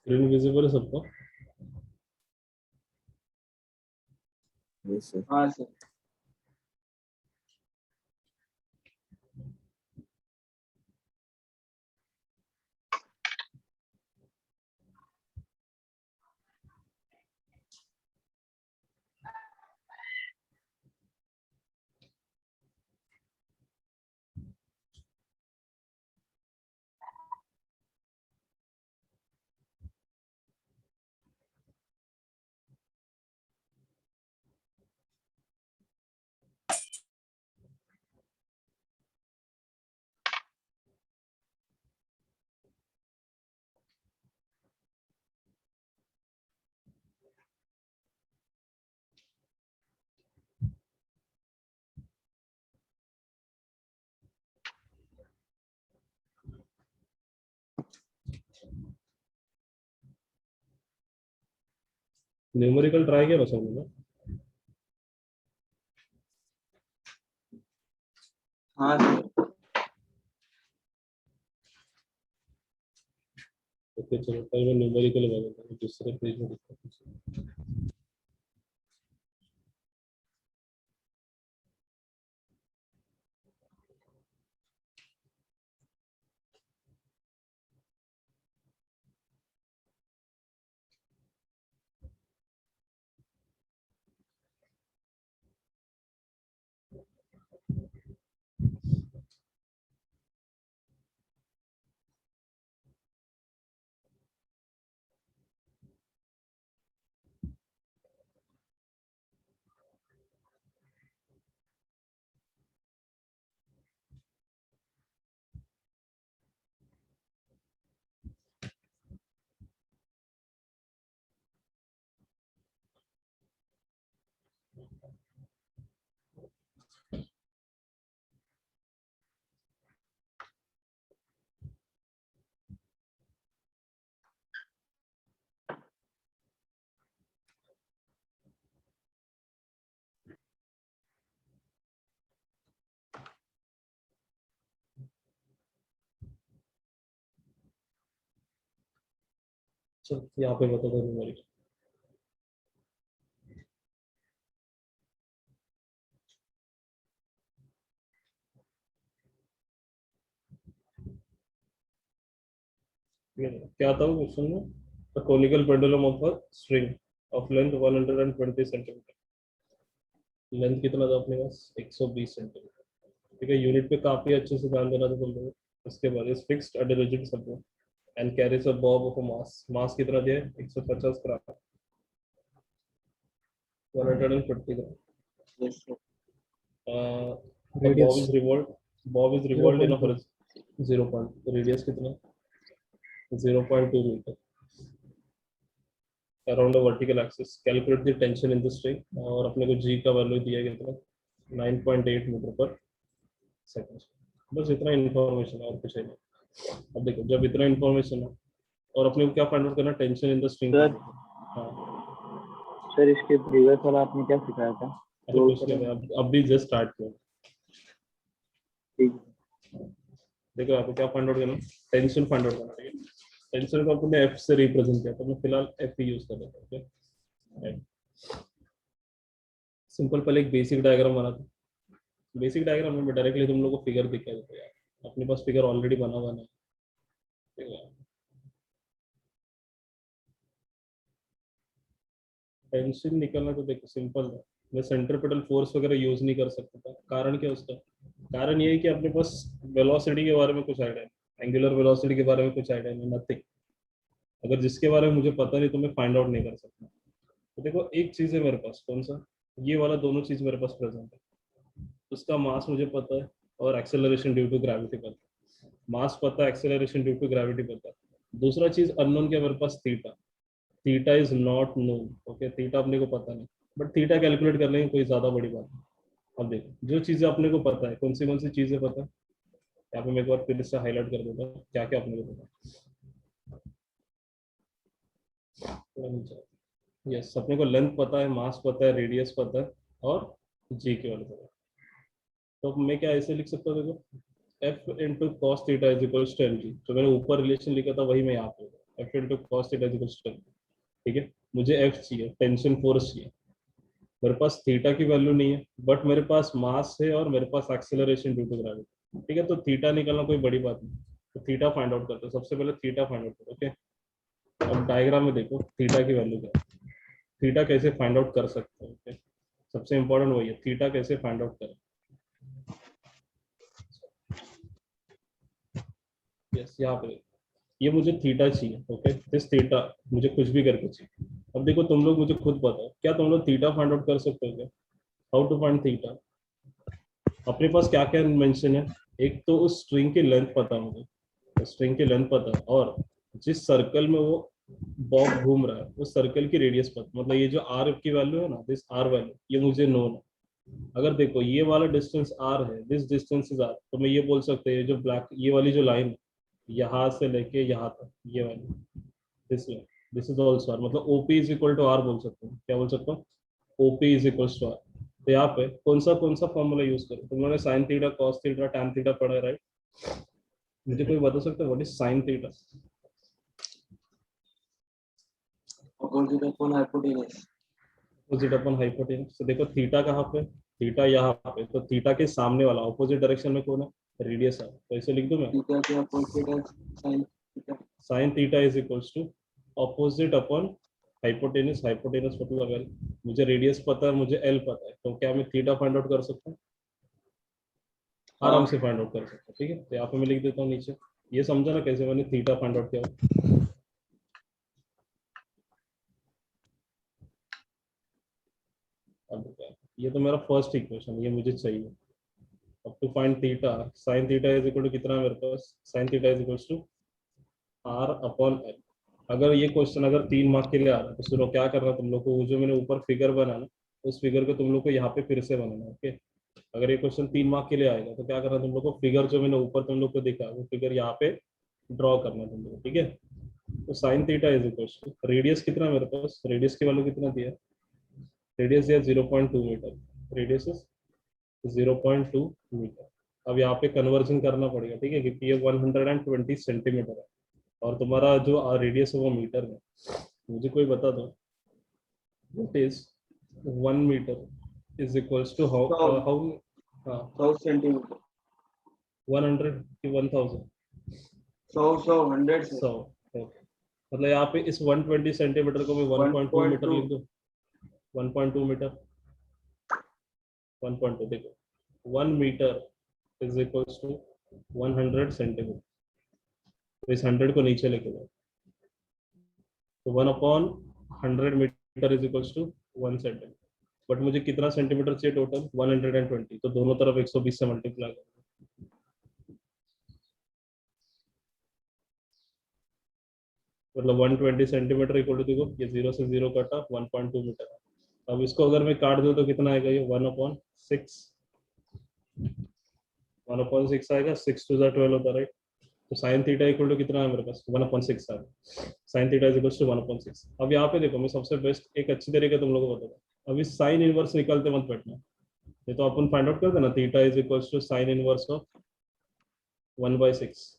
Screen visible है सबको? Yes sir. हाँ सर। न्यूमेरिकल ट्राई किया बस हमने ना? हाँ सर। ओके चलो, कल मैं न्यूमेरिकल बनाता हूँ, दूसरे पेज में दिखाता हूँ। चलो यहाँ पे बता दो न्यूमेरिकल। क्या था वो क्वेश्चन में? The conical pendulum of a string of length 120 centimetre. Length कितना था अपने पास? 120 सेंटीमीटर। ठीक है, यूनिट पे काफी अच्छे से ध्यान देना था तुम लोगों को। उसके बाद is fixed at a rigid support and carries a bob of a mass. Mass कितना दिया है? 150 ग्राम, 150 ग्राम। Yes sir. The bob Radius is revolved. Bob is revolved in a 0.2. 0 point. Radius कितना? 0.2 metre around a vertical axis. Calculate the tension in the string. और अपने को G का वैल्यू दिया गया कितना? 9.8 मीटर पर सेकंड। बस इतना इन्फॉर्मेशन है और कुछ नहीं। अब देखो, जब इतना इन्फॉर्मेशन है और अपने को क्या फाइंड आउट करना? Tension in the string. Sir. हाँ सर इसके प्रीवियस वाला आपने क्या सिखाया था? अरे कुछ नहीं, अब भी जस्ट स्टार्ट किया। ठीक है। देखो यहाँ पे क्या फाइंड आउट करना? टेंशन फाइंड आउट करना। ठीक है, टेंशन को अपने एफ से रिप्रेजेंट किया, तो मैं फिलहाल एफ ही यूज कर लेता हूँ। ओके, सिंपल पहले एक बेसिक डायग्राम बना था। बेसिक डायग्राम में डायरेक्टली तुम लोग को फिगर दिखा देता है यार, अपने पास फिगर ऑलरेडी बना हुआ है। ठीक है, टेंशन निकलना तो देखो सिंपल है। मैं सेंट्रीपिटल फोर्स वगैरह यूज नहीं कर सकता था। कारण क्या उसका? कारण ये है कि अपने पास वेलोसिटी के बारे में कुछ आइडिया है, एंगुलर वेलोसिटी के बारे में कुछ आइडिया नहीं, नथिंग। अगर जिसके बारे में मुझे पता नहीं तो मैं फाइंड आउट नहीं कर सकता। तो देखो एक चीज है मेरे पास, कौन सा? ये वाला दोनों चीज मेरे पास प्रेजेंट है। उसका मास मुझे पता है और एक्सेलरेशन ड्यू टू ग्रेविटी पता है। मास पता है, एक्सेलरेशन ड्यू टू ग्रेविटी पता है। दूसरा चीज अननोन क्या मेरे पास? Theta. Theta is not known. Okay, theta अपने को पता नहीं, बट थीटा कैलकुलेट कर लेंगे, कोई ज्यादा बड़ी बात नहीं। अब देखो जो चीजें अपने को पता है, कौन सी चीजें पता है, यहाँ पे मैं एक बार फिर से हाईलाइट कर देता हूँ क्या क्या अपने को पता है। यस, अपने को लेंथ पता है, मास पता है, रेडियस पता है और जी के वाले पता है। तो मैं क्या ऐसे लिख सकता हूँ? देखो, F into cos theta is equal to M G. जो मैंने ऊपर रिलेशन लिखा था वही मैं यहाँ पे F into cos theta equals to, ठीक है। मुझे एफ चाहिए, टेंशन फोर्स चाहिए, मेरे पास थीटा की वैल्यू नहीं है, बट मेरे पास मास है और मेरे पास एक्सेलरेशन ड्यू टू ग्रेविटी, ठीक है। तो थीटा निकालना कोई बड़ी बात नहीं, तो थीटा फाइंड आउट करते हैं। सबसे पहले थीटा फाइंड आउट करो, ओके। अब डायग्राम में देखो थीटा की वैल्यू क्या है, थीटा कैसे फाइंड आउट कर सकते हैं, ओके। सबसे इंपॉर्टेंट वही है, थीटा कैसे फाइंड आउट करें। यस, यहाँ पे ये मुझे थीटा चाहिए, ओके। दिस थीटा मुझे कुछ भी करके चाहिए। अब देखो तुम लोग मुझे खुद बताओ, क्या तुम लोग थीटा फाइंड आउट कर सकते हो क्या? How to find theta? अपने पास क्या क्या मेंशन है, एक तो उस स्ट्रिंग की लेंथ पता है मुझे, स्ट्रिंग की लेंथ पता है, और जिस सर्कल में वो बॉब घूम रहा है उस सर्कल की रेडियस पता, मतलब ये जो आर की वैल्यू है ना, दिस आर वैल्यू, ये मुझे नोन है। अगर देखो ये वाला डिस्टेंस आर है, दिस डिस्टेंस इज आर, तो मैं ये बोल सकते हैं जो ब्लैक ये वाली जो लाइन है यहाँ से लेके यहाँ तक, ये वाली this this is also R, मतलब OP is equal to R बोल सकते हो। क्या बोल सकता हूँ? OP is equal to R. तो यहाँ पे कौन सा फॉर्मूला यूज करो? तुम लोगों ने sine theta, cos theta, tan theta पढ़ा है, राइट? मुझे कोई बता सकता है what is sine theta? Opposite upon hypotenuse. Opposite upon hypotenuse. तो देखो थीटा कहाँ पे, थीटा यहाँ पे, तो थीटा के सामने वाला ऑपोजिट डायरेक्शन में कौन है? रेडियस है, तो इसे लिख दूं मैं, थीटा के अपोजिट है sin theta. Sine theta is equals to opposite upon hypotenuse, hypotenuse मतलब एल। मुझे रेडियस पता है, मुझे एल पता है, तो क्या मैं थीटा फाइंड आउट कर सकता हूँ? आराम हाँ से फाइंड आउट कर सकता हूँ, ठीक है। तो यहाँ पे मैं लिख देता हूँ नीचे, ये समझा ना कैसे मैंने थीटा फाइंड आउट किया। अब क्या, ये तो मेरा फर्स्ट इक्वेशन, ये मुझे चाहिए। अब to find theta, sine theta is equal to कितना है मेरे पास? Sine theta is equal to R upon L. अगर ये क्वेश्चन अगर 3 मार्क के लिए आ रहा है तो सुनो क्या करना तुम लोग को, वो जो मैंने ऊपर फिगर बनाना, उस फिगर को तुम लोग को यहाँ पे फिर से बनाना, ओके। अगर ये क्वेश्चन 3 मार्क के लिए आएगा तो क्या करना तुम लोग को, फिगर जो मैंने ऊपर तुम लोग को दिखा वो फिगर यहाँ पे ड्रॉ करना तुम लोग को, ठीक है। तो sine theta is equal to, radius कितना है मेरे पास, रेडियस की वैल्यू कितना दिया? रेडियस दिया 0.2 मीटर, रेडियस इज 0.2 मीटर। अब यहाँ पे कन्वर्जन करना पड़ेगा, ठीक है, क्योंकि ये 120 सेंटीमीटर है और तुम्हारा जो रेडियस है वो मीटर में। मुझे कोई बता दो what is 1 metre is equals to how 100 how हाँ 100 सेंटीमीटर। 100 की 1000? 100 100 से 100, ओके। मतलब यहाँ पे इस 120 सेंटीमीटर को मैं 1.2 मीटर 1.2। लिख दूँ, 1.2 मीटर, 1.2 देखो, 1 metre is equals to 100 centimetre, तो इस 100 को नीचे लेके जाओ, तो 1/100 metre is equals to 1 centimetre. But मुझे कितना सेंटीमीटर चाहिए टोटल? 120, तो दोनों तरफ 120 से मल्टीप्लाई करो, मतलब 120 सेंटीमीटर इक्वल टू, देखो ये 0 से 0 कटा, 1.2 मीटर। अब इसको अगर मैं काट दूं तो कितना आएगा? ये 1/6, 1/6 आएगा, 6 टू 12 होता है, राइट? तो साइन थीटा इक्वल टू कितना है मेरे पास? 1/6 आएगा, sine theta is equal to 1/6। अब यहाँ पे देखो मैं सबसे बेस्ट एक अच्छी तरीके तुम लोगों को बताऊँ, अभी साइन इनवर्स निकालते मत बैठना, ये तो अपन फाइंड आउट करते ना, theta is equal to sine inverse of 1/6,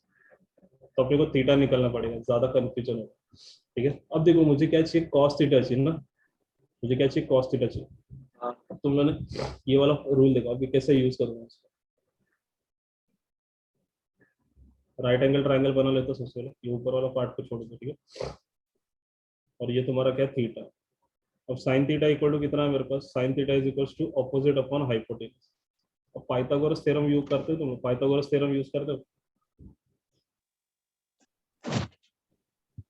तो अपने को थीटा निकालना पड़ेगा, ज्यादा कंफ्यूजन होगा, ठीक है। अब देखो मुझे क्या चाहिए, कॉस थीटा चाहिए ना, मुझे क्या चाहिए, कॉस थीटा चाहिए। हाँ अब तुम लोगों ने ये वाला रूल देखा, अभी कैसे यूज करूंगा इसको, राइट एंगल ट्राइंगल बना लेता सबसे पहले, ये ऊपर वाला पार्ट को छोड़ दो, ठीक है। और ये तुम्हारा क्या, थीटा। अब साइन थीटा इक्वल टू कितना है मेरे पास? Sine theta is equal to opposite upon hypotenuse. अब पाइथागोरस थ्योरम यूज करते हो तुम, पाइथागोरस थ्योरम यूज करते हो, हाँ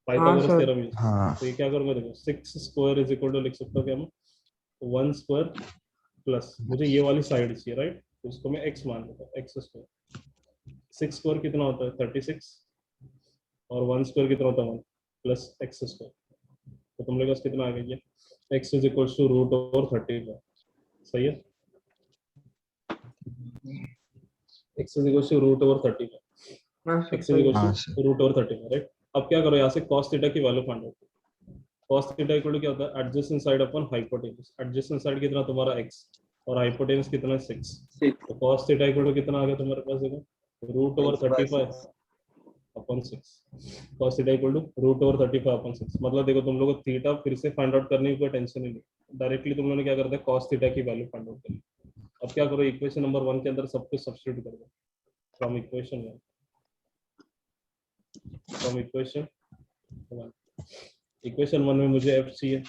पाइथागोरस सर। Theorem use. हाँ तो ये क्या करूंगा देखो, 6 स्क्वायर इज इक्वल टू लिख सकता हूँ क्या मैं, 1 स्क्वायर प्लस, मुझे ये वाली साइड चाहिए, राइट? तो इसको मैं x मान लेता हूँ, एक्स स्क्वायर। 6 स्क्वायर कितना होता है? 36, और 1 स्क्वायर कितना होता है? 1 प्लस एक्स स्क्वायर। तो तुम लोग के पास कितना आ गया? x is equal to root over 35, सही है। x is equal to root over 35, हाँ सर x इज सही है। हाँ equal sir to root over 35, right? अब क्या करो, यहाँ से cos थीटा की वैल्यू फाइंड आउट करो। cos थीटा इक्वल टू क्या होता है? Adjacent side upon hypotenuse. Adjacent side कितना तुम्हारा x, और हाइपोटेनस कितना है 6। 6 तो cos थीटा इक्वल टू कितना आ गया तुम्हारे पास? देखो root over x/6। 35 upon 6 cos theta equal to root over 35 upon 6। मतलब देखो तुम लोगों को थीटा फिर से फाइंड आउट करने की कोई टेंशन ही नहीं, डायरेक्टली तुम लोगों ने क्या करता है cos थीटा की वैल्यू फाइंड आउट करनी। अब क्या करो, इक्वेशन नंबर 1 के अंदर सब कुछ सब्स्टिट्यूट कर दो from equation 1, from equation 1। Equation 1 में मुझे एफ चाहिए,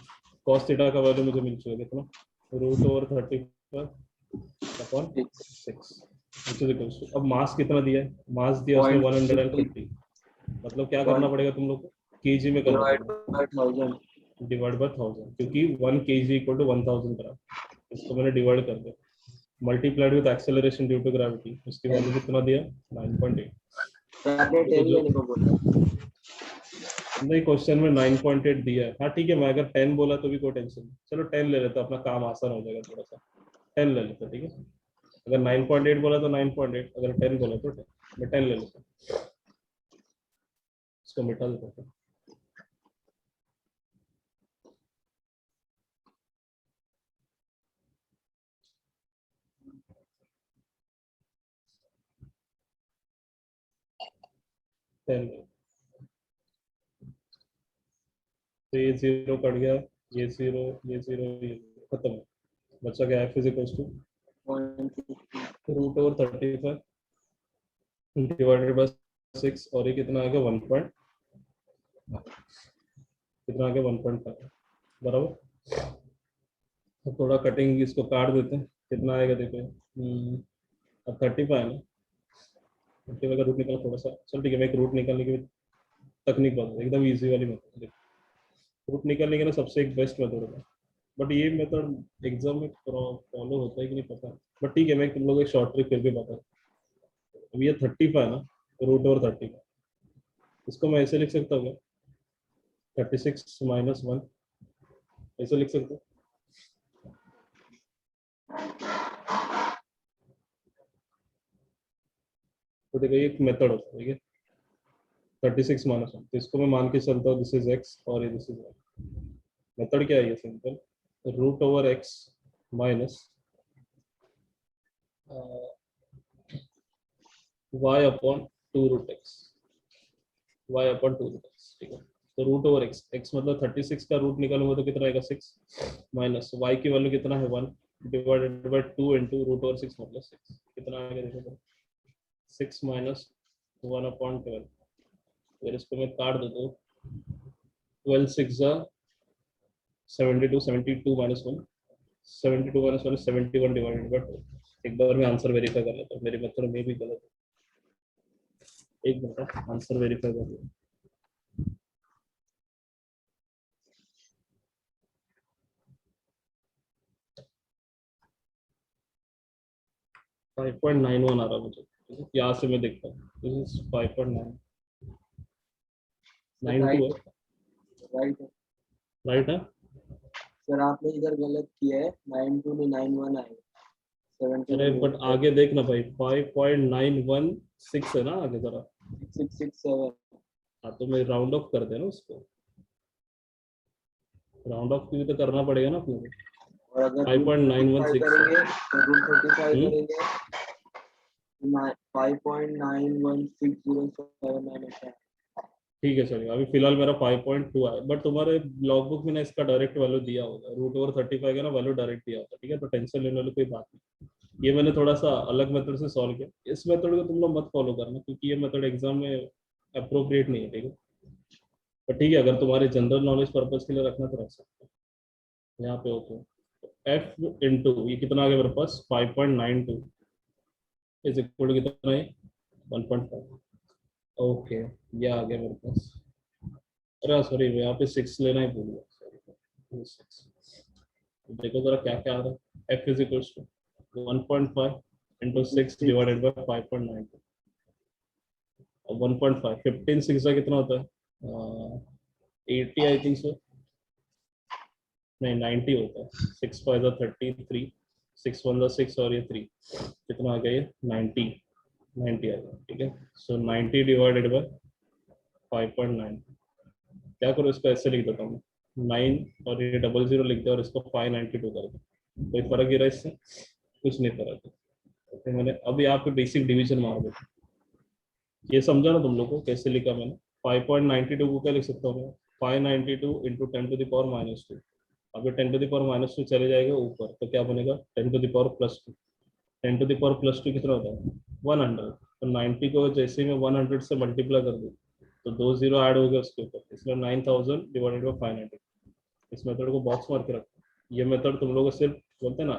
cos थीटा का वैल्यू मुझे मिल चुका है कितना, root over 35 upon 6 which is equals to, अब मास कितना दिया है, मास दिया उसने 150, मतलब क्या करना पड़ेगा तुम लोग को, केजी में करना पड़ेगा, डिवाइड बाय 1000, क्योंकि 1 kg इक्वल टू 1000 ग्राम। इसको मैंने डिवाइड कर दिया, multiplied with acceleration due to gravity, उसकी वैल्यू कितना दिया 9.8। नहीं क्वेश्चन में 9.8 दिया है, हाँ ठीक है, मैं अगर 10 बोला तो भी कोई टेंशन नहीं, चलो 10 ले लेते, अपना काम आसान हो जाएगा थोड़ा सा, 10 ले लेते, ठीक है। अगर 9.8 बोला तो 9.8, अगर 10 बोला तो 10, मैं 10 ले लेता हूँ, इसको मिटा देता हूँ। तो ये जीरो कट गया, ये जीरो, ये जीरो, ये खत्म, बचा गया F is equals to root over 35 divided by 6, और ये कितना आ गया 1 पॉइंट, कितना आ गया 1.5 बराबर। अब थोड़ा कटिंग इसको काट देते हैं, कितना आएगा देखो, अब 35 है ना, 35 का रूट निकाला थोड़ा सा, चल ठीक है, मैं एक रूट निकालने की तकनीक बता, एकदम इजी वाली मेथड, रूट निकालने के ना सबसे एक बेस्ट मेथड है, बट ये मेथड एग्जाम में फॉलो होता है कि नहीं पता, बट ठीक है, मैं तुम लोग एक शॉर्ट ट्रिक फिर भी बता। अब ये 35 है ना, रूट ओवर 30, इसको मैं ऐसे लिख सकता हूँ, 36 माइनस 1, ऐसे लिख सकता हूँ। तो देखो ये एक मेथड होता है, ठीक है, 36 माइनस 1, तो इसको मैं मान के चलता हूँ दिस इज x और ये दिस इज y। मेथड क्या है, ये simple, root over x minus y upon 2 root x, y upon 2 root x, ठीक है। तो रूट ओवर x, x मतलब 36 का रूट निकालूंगा तो कितना आएगा 6, माइनस y की वैल्यू कितना है 1 divided by 2 into root over 6 मतलब 6, कितना आएगा देखो, 6 माइनस 1 अपॉन 12, अगर इसको मैं काट देता हूँ, 12 6 जा 72, 72 माइनस 1, 72 माइनस 1 71 डिवाइडेड बाय 2। एक बार मैं आंसर वेरीफाई कर लेता हूँ, मेरे मेथड में भी गलत है, एक मिनट आंसर वेरीफाई कर लूँ। 5.91 आ रहा मुझे, यहाँ से मैं देखता हूँ, दिस इज 5.92 है, राइट है राइट है। सर, आपने इधर गलत किया है, 92 में 91 आएगा, अरे 71 बट आगे देखना भाई, 5.916 है ना आगे जरा, 667। हाँ तो मैं राउंड ऑफ कर देना उसको, राउंड ऑफ भी तो करना पड़ेगा ना अपने को, और अगर 5.916 करेंगे तो रूट 35 हम्म, करेंगे 5.916079 होता है। ठीक है चलिए, अभी फिलहाल मेरा 5.2 है, बट तुम्हारे लॉग बुक में ना इसका डायरेक्ट वैल्यू दिया होगा, रूट ओवर 35 का ना वैल्यू डायरेक्ट दिया होगा, ठीक है, तो टेंशन लेने वाली कोई बात नहीं। ये मैंने थोड़ा सा अलग मेथड से सॉल्व किया, इस मेथड को तुम लोग मत फॉलो करना, क्योंकि ये मेथड एग्जाम में अप्रोप्रिएट नहीं है, ठीक है। पर ठीक है, अगर तुम्हारे जनरल नॉलेज पर्पज के लिए रखना तो रख सकते हो, यहाँ पे हो तो एफ इंटू ये कितना आ गया मेरे पास 5.92 इज इक्वल टू कितना है 1.5, ओके ये आ गया मेरे पास, अरे सॉरी यहाँ पे 6 लेना ही भूल गया, सॉरी 6, देखो जरा क्या क्या आ रहा है, F is equal to 1.5 into 6 divided by 5.92, 1.5 15 6 का कितना होता है 80 आई थिंक सो, नहीं 90 होता है, 6 5 33, 6 1 6 और ये 3, कितना आ गया ये 90, 90 आ गया, ठीक है। सो 90 डिवाइडेड बाय 5.9, क्या करो इसको ऐसे लिख देता हूँ 9 और ये 00 लिख दिया और इसको 592 कर दो, कोई फर्क गिरा इससे, कुछ नहीं फर्क है, तो मैंने अब यहाँ पे बेसिक डिवीजन मार देता, ये समझा ना तुम लोग को कैसे लिखा मैंने? 5.92 को क्या लिख सकता हूँ मैं? 592 इंटू 10⁻²। अब ये 10⁻² चले जाएगा ऊपर तो क्या बनेगा? 10⁻+2। 10⁻+2 कितना होता है? 100। तो 90 को जैसे ही मैं 100 से मल्टीप्लाई कर दूँ तो 2 जीरो ऐड हो गया उसके ऊपर, इसलिए 9000 डिवाइडेड बाई 500। इस मेथड को बॉक्स मार के रखो। ये मेथड तुम लोग को सिर्फ बोलते हैं ना,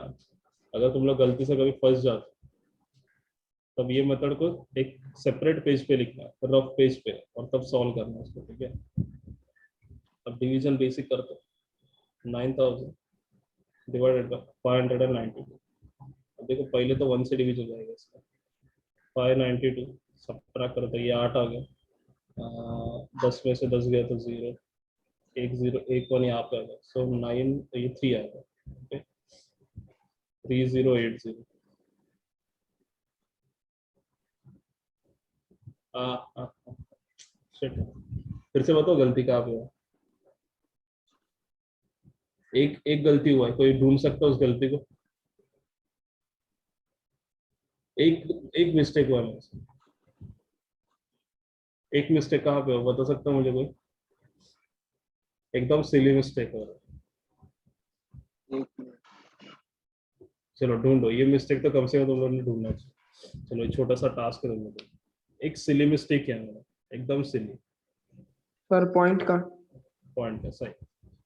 अगर तुम लोग गलती से कभी फंस जाते तब ये मेथड को एक सेपरेट पेज पे लिखना है, रफ पेज पे, और तब सॉल्व करना है उसको, ठीक है? अब डिवीजन बेसिक करते हैं। 9000 डिवाइडेड बाय 592। अब देखो पहले तो 1 से डिवीज हो जाएगा इसका। 592 सब्ट्रैक्ट करो तो ये 8 आ गया। 10 में से 10 गया तो 0, एक 0 एक 1 यहाँ पे आ गया, सो 9, ये 3 आएगा। ओके, 3080। शिट, फिर से बताओ गलती कहाँ पे है? एक एक गलती हुआ है, कोई ढूंढ सकता है उस गलती को? एक एक मिस्टेक हुआ है मेरे से। एक मिस्टेक कहाँ पे हो, बता सकता है मुझे कोई? एकदम सिली मिस्टेक हो रहा है। एक मिनट। चलो ढूंढो, ये मिस्टेक तो कम से कम तुम लोगों ने ढूंढना चाहिए। चलो एक छोटा सा टास्क है तुम लोगों को। एक सिली मिस्टेक क्या है मेरा? एकदम सिली पर पॉइंट का। पॉइंट है, सही।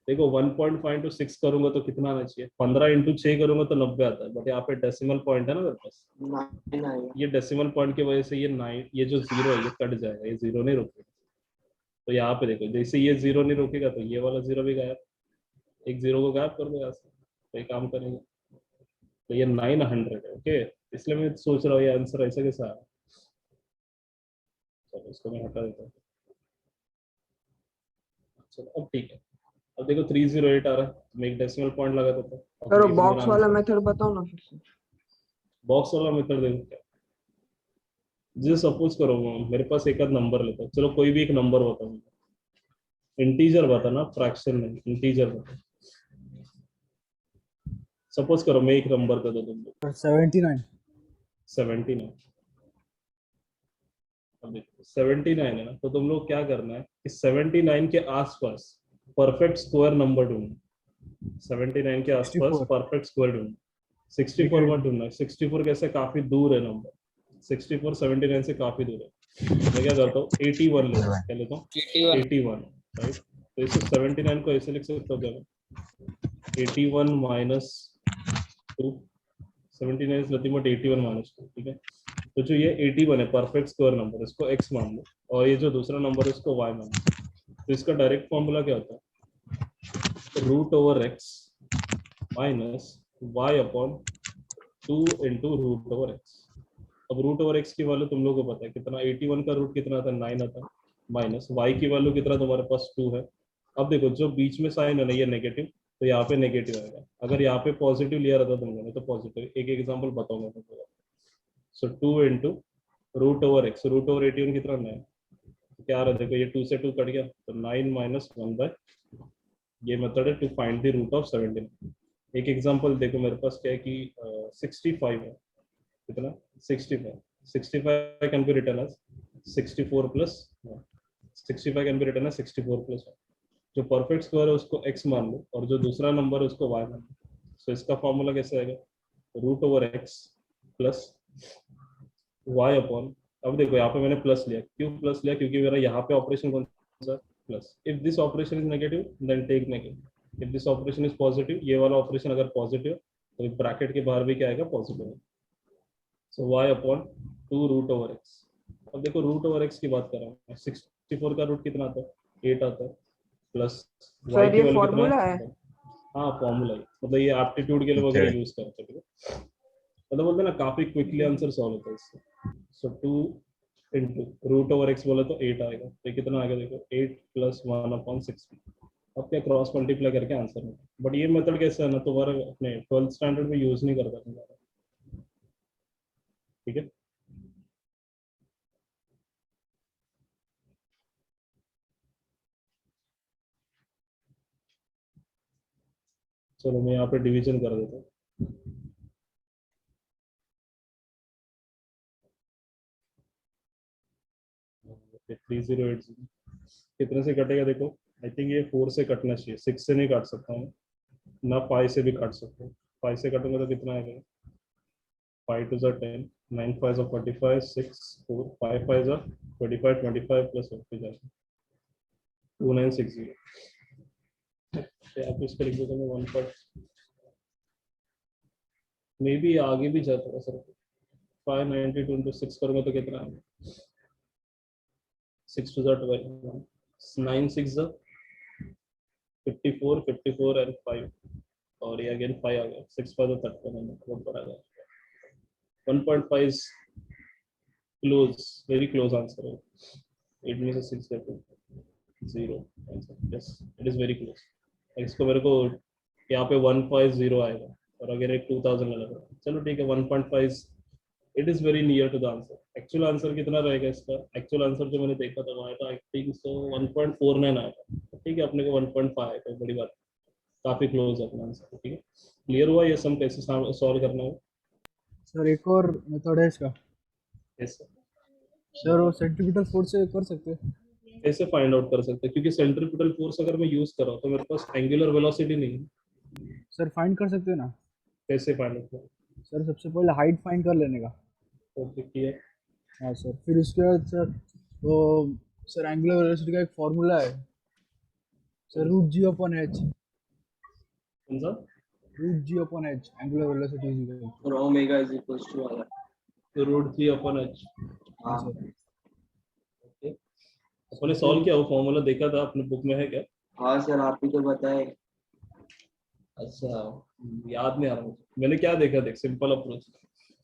देखो 1.5 इंटू 6 करूंगा तो कितना आना चाहिए? 15 इंटू 6 करूंगा तो 90 आता है, बट यहाँ पे डेसिमल पॉइंट है ना मेरे पास। 9 आएगा। ये डेसिमल पॉइंट की वजह से ये 9, ये जो 0 है ये कट जाएगा, ये 0 नहीं रुकेगा। तो यहाँ पे देखो जैसे ये 0 नहीं रुकेगा तो ये वाला 0 भी गायब। एक 0 को गायब कर दो यहाँ से, तो ये काम करेंगे। तो ये 900 है, ओके। इसलिए मैं सोच रहा हूँ ये आंसर ऐसा कैसा है। चलो इसको मैं हटा देता हूँ। चलो अब ठीक है। अब देखो 308 आ रहा है, तो मैं एक डेसिमल पॉइंट लगा देता हूँ। अब सर ये भी मेरा बॉक्स वाला आंसर। मेथड बताओ ना फिर से। बॉक्स वाला मेथड देखो क्या। जैसे सपोज करो मेरे पास एक आध नंबर लेता हूँ, चलो कोई भी एक नंबर बताओ मुझे। इंटीजर बता ना, फ्रैक्शन नहीं, इंटीजर बता। सपोज करो मैं एक नंबर का दो तुम लोग। 79। 79। अब देखो 79 है ना, तो तुम लोग क्या करना है कि 79 के आसपास परफेक्ट स्क्वायर नंबर ढूंढना। 79 के आसपास 64। परफेक्ट स्क्वायर ढूंढना। 64 मत ढूंढना, 64 कैसे, काफी दूर है नंबर। 64 79 से काफी दूर है। मैं क्या करता हूँ 81 लेता हूँ, क्या लेता हूँ? 81। 81, राइट। तो इसे 79 को ऐसे लिख सकता हूँ क्या मैं? 81 minus 2। 79 is nothing but 81 minus 2, ठीक है। तो जो ये 81 है परफेक्ट स्क्वायर नंबर, इसको x मान लो, और ये जो दूसरा नंबर है इसको y मान लो। तो इसका डायरेक्ट फॉर्मूला क्या होता है? √x minus y upon 2 into √x। अब √x की वैल्यू तुम लोगों को पता है कितना, 81 का रूट कितना था? 9 आता है। माइनस y की वैल्यू कितना तुम्हारे पास? 2 है। अब देखो जो बीच में साइन है ना ये नेगेटिव, तो यहाँ पे नेगेटिव आएगा। अगर यहाँ पे पॉजिटिव लिया रहता तुम लोगों ने तो पॉजिटिव। एक एग्जांपल बताऊंगा तुमको। सो 2 इंटू √x, √81 कितना? 9। क्या आ रहा है देखो, ये 2 से 2 कट गया तो 9 माइनस 1/। ये मेथड है to find the root of 79। एक एग्जांपल देखो मेरे पास क्या है कि 65 है। कितना? 65। 65 can be written as 64 plus 1। 65 can be written as 64 plus 1। जो परफेक्ट स्क्वायर है उसको x मान लो, और जो दूसरा नंबर है उसको y मान लो। सो इसका फॉर्मूला कैसे आएगा? √x प्लस y अपॉन, अब देखो यहाँ पे मैंने प्लस लिया, क्यों प्लस लिया? क्योंकि मेरा यहाँ पे ऑपरेशन कौन सा? Plus. If this operation is negative then take negative. If this operation is positive, ये वाला ऑपरेशन अगर पॉजिटिव तो ब्रैकेट के बाहर भी क्या आएगा? पॉजिटिव। सो y अपॉन 2 √x। अब देखो √x की बात कर रहा हूँ, 64 का रूट कितना आता है? 8 आता है। प्लस y सर की ये वैल्यू कितना फॉर्मूला है। है? हाँ फॉर्मूला ही, मतलब ये एप्टीट्यूड के लिए वगैरह यूज करते हैं, ठीक है। मतलब बोलते हैं ना काफी क्विकली आंसर सॉल्व होता है इससे। सो 2 इंटू √x बोला तो 8 आएगा, तो ये कितना आएगा देखो, 8 प्लस 1/6। अब क्या क्रॉस मल्टीप्लाई करके आंसर में। बट ये मेथड कैसा है ना, तुम्हारे अपने 12th स्टैंडर्ड में यूज नहीं करता तुम्हारा, ठीक है। चलो मैं यहाँ पे डिवीजन कर देता हूँ। 3080 कितने से कटेगा देखो। आई थिंक ये 4 से कटना चाहिए, 6 से नहीं काट सकता हूँ ना, 5 से भी काट सकता हूँ। 5 से कटूंगा तो कितना आएगा, 5 2 10, 9 5 45, 6 4 5 5 25, 25 प्लस 50 जाएगा 2960। आप इसका लिख देता मैं 1 पर मे बी आगे भी जाता है सर। 592 इंटू 6 करूँगा तो कितना आएगा, 6 2 12, 9 6 54 54 एंड 5, और ये अगेन 5 आ गया, 6 5 31 ऊपर आ गया। 1.5 is close, very close answer है। 8 में से 6 देखो 0 answer, yes it is very close. इसको मेरे को यहाँ पे 150 आएगा और अगर एक 2000 लगेगा, चलो ठीक है 1.5, it is very near to the answer. Actual answer कितना रहेगा इसका, एक्चुअल आंसर जो मैंने देखा था वो आया था आई थिंक सो 1.49 आया था। ठीक है अपने को 1.5 आया था, बड़ी बात, काफी क्लोज है अपना आंसर। ठीक है क्लियर हुआ ये सम कैसे सॉल्व करना है। सर एक और मेथड है इसका। यस सर वो सेंटीमीटर फोर्स से कर सकते हैं। कैसे फाइंड आउट कर सकते हैं, क्योंकि सेंट्रीपिटल फोर्स अगर मैं यूज कर रहा हूँ तो मेरे पास एंगुलर वेलोसिटी नहीं है। सर फाइंड कर सकते हैं ना। कैसे फाइंड आउट करें, सर सबसे पहले हाइट फाइंड कर लेने का। तो देखिए हाँ सर, फिर उसके बाद सर वो सर एंगुलर वेलोसिटी का एक फॉर्मूला है sir, root g upon h. कौन सा, root g upon h angular velocity is equal to. और omega is equals to R. तो √3/h। हाँ हाँ सर। ओके सर अपने फिर सॉल्व किया, वो फॉर्मूला देखा था अपने बुक में है क्या। हाँ सर, आप ही तो बताए। अच्छा याद नहीं आ रहा मुझे, मैंने क्या देखा, देख सिंपल अप्रोच,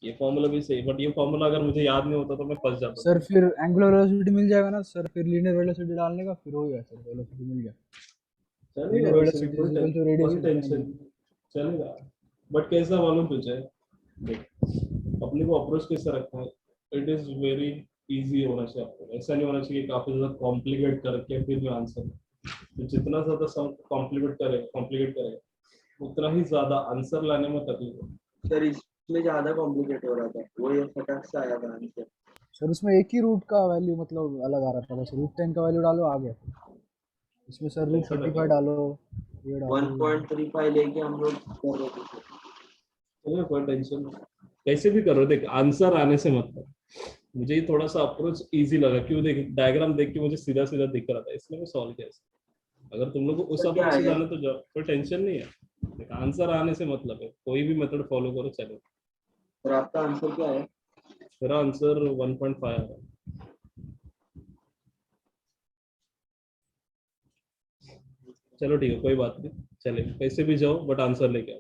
ये फॉर्मूला भी सही, बट ये फॉर्मूला अगर मुझे याद नहीं होता तो मैं फंस जाता सर था। फिर एंगुलर वेलोसिटी मिल जाएगा ना सर, फिर लीनियर वेलोसिटी डालने का, फिर हो गया सर, वेलोसिटी मिल गया। चलेगा लीनियर वैसे भी, velocity is equal to radius कोई इंटू टेंशन टाइम। नहीं। चलेगा बट कैसा मालूम तुझे, देख अपने को अप्रोच कैसा रखना है, इट इज वेरी इजी होना चाहिए आपको, ऐसा नहीं होना चाहिए काफी ज्यादा कॉम्प्लिकेट करके फिर जो आंसर, तो जितना ज्यादा सम कॉम्प्लिकेट करेगा उतना ही ज्यादा आंसर लाने में तकलीफ होगी। सर इसमें ज्यादा कॉम्प्लिकेट हो रहा था, वो ये फटक से आया था आंसर। सर उसमें एक ही रूट का वैल्यू मतलब अलग आ रहा था, बस रूट 10 का वैल्यू डालो आ गया। इसमें सर रूट ऐसा 35 था, डालो, ये डालो। 1.35 लेके हम लोग कर रहे थे सर। चलो कोई टेंशन नहीं, कैसे भी करो, देख आंसर आने से मतलब, मुझे ये थोड़ा सा अप्रोच इजी लगा, क्यों देख डायग्राम देख के मुझे सीधा सीधा दिख रहा था, इसलिए मैं सॉल्व किया इसे। अगर तुम लोग को उस सर क्या अप्रोच से है? जाना तो जाओ, कोई टेंशन नहीं है। देख आंसर आने से मतलब है, कोई भी मेथड फॉलो करो चलो। सर आपका आंसर क्या है? मेरा आंसर 1.5 आ रहा है। चलो ठीक है कोई बात नहीं, चले कैसे भी जाओ बट आंसर लेके आओ।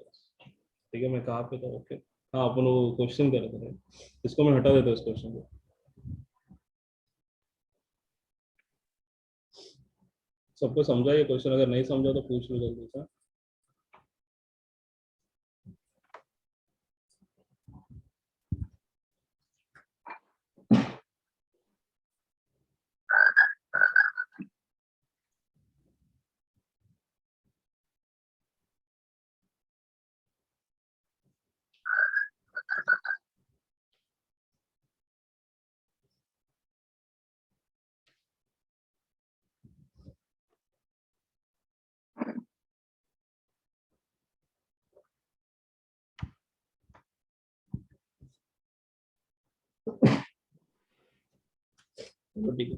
ठीक है मैं कहाँ पे था, ओके हाँ अपन वो क्वेश्चन कर रहे थे, इसको मैं हटा देता हूँ इस क्वेश्चन को। सबको समझा ये क्वेश्चन, अगर नहीं समझा तो पूछ लो जल्दी से। चलो ठीक है,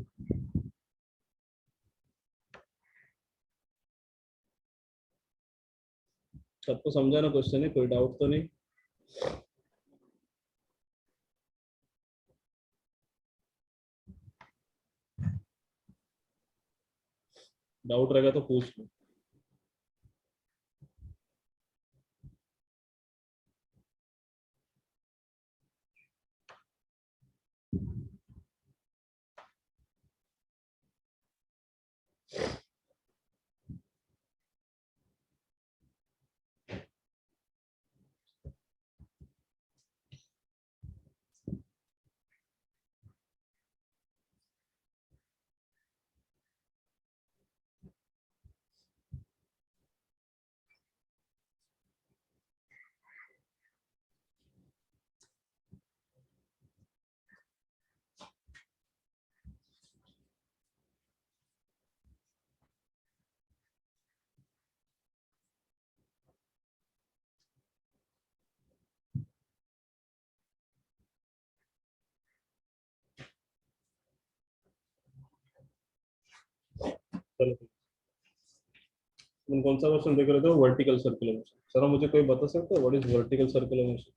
सबको समझा ना क्वेश्चन है, कोई डाउट तो नहीं। डाउट रहेगा तो पूछ लो। चलो तुम कौन सा क्वेश्चन देख रहे थे? Vertical circular motion. सर मुझे कोई बता सकता है what is vertical circular motion?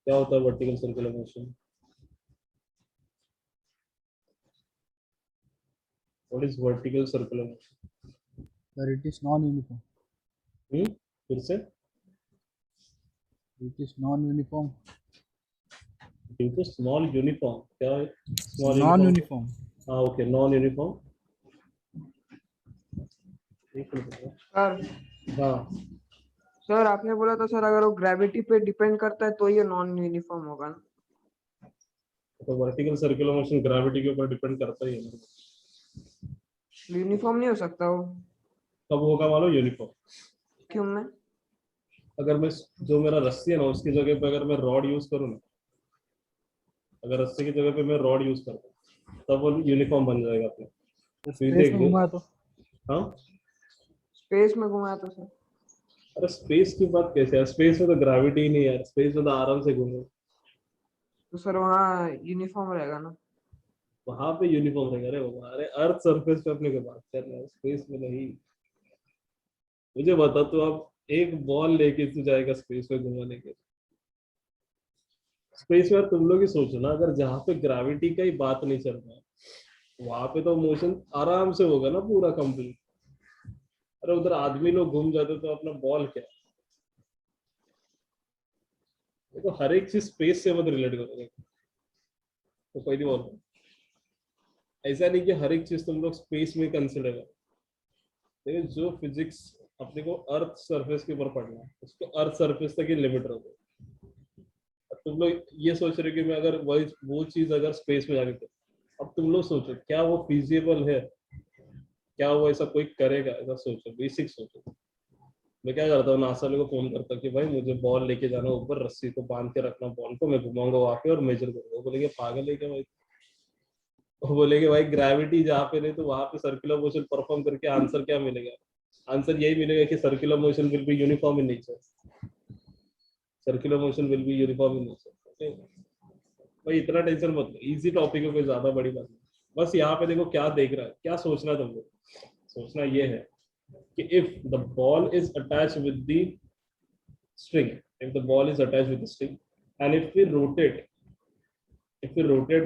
क्या होता है vertical circular motion? What is vertical circular motion? Sir it is non uniform. फिर से? It is non uniform. Due to small uniform. क्या है स्मॉल नॉन यूनिफॉर्म? यूनिफॉर्म। हाँ ओके, नॉन यूनिफॉर्म। एक minute. Sir हाँ सर आपने बोला था सर अगर वो ग्रेविटी पे डिपेंड करता है तो ये नॉन यूनिफॉर्म होगा ना। तो वर्टिकल सर्कुलर मोशन ग्रेविटी के ऊपर डिपेंड करता ही है। यूनिफॉर्म नहीं हो सकता वो। कब होगा मालूम यूनिफॉर्म? क्यों मैं? अगर मैं जो मेरा रस्सी है ना उसकी जगह पे अगर मैं रॉड यूज करूँ ना, अगर रस्सी की जगह पे मैं रॉड यूज करता तब वो यूनिफॉर्म बन जाएगा अपने। तो फिर स्पेस देख में दो। घुमा तो हाँ स्पेस में घुमाया तो सर। अरे स्पेस की बात कैसे है? स्पेस में तो ग्रेविटी ही नहीं है यार, स्पेस में तो आराम से घूमे। तो सर वहाँ यूनिफॉर्म रहेगा ना। वहां पे यूनिफॉर्म रहेगा। अरे बाबा, अरे अर्थ सरफेस पे अपने को बात कर रहे हैं, स्पेस में नहीं। मुझे बता तू अब एक बॉल लेके तू जाएगा स्पेस में घुमाने के? स्पेस में तुम लोग ही सोचो ना, अगर जहाँ पे ग्रेविटी का ही बात नहीं चल रहा है वहां पे तो मोशन आराम से होगा ना पूरा कंप्लीट। अरे उधर आदमी लोग घूम जाते तो अपना बॉल क्या? देखो हर एक चीज स्पेस से मत रिलेट करोगे तो पहली बात ऐसा नहीं कि हर एक चीज तुम लोग स्पेस में कंसिडर करो। देखो जो फिजिक्स अपने को अर्थ सरफेस के ऊपर पढ़ना है उसको अर्थ सरफेस तक ही लिमिट रखो। अब तुम लोग ये सोच रहे हो कि मैं अगर वही वो चीज अगर स्पेस में जाके तो अब तुम लोग सोचो क्या वो फिजिबल है? क्या वो ऐसा कोई करेगा? ऐसा सोचो, बेसिक सोचो। मैं क्या करता हूँ, नासा को फोन करता हूँ कि भाई मुझे बॉल लेके जाना ऊपर, रस्सी को बांध के रखना, बॉल को मैं घुमाऊंगा वहां पे और मेजर करूंगा। वो बोलेंगे पागल है क्या भाई? वो बोलेंगे भाई ग्रेविटी जहाँ पे नहीं तो वहां पे सर्कुलर मोशन परफॉर्म करके आंसर क्या मिलेगा? आंसर यही मिलेगा कि circular motion will be uniform in nature. Circular motion will be uniform in nature. भाई इतना टेंशन मत लो, इजी टॉपिक है, कोई ज्यादा बड़ी बात नहीं। बस यहाँ पे देखो क्या देख रहा है, क्या सोचना है तुमको। सोचना ये है कि if the ball is attached with the string, if the ball is attached with the string, and if we rotate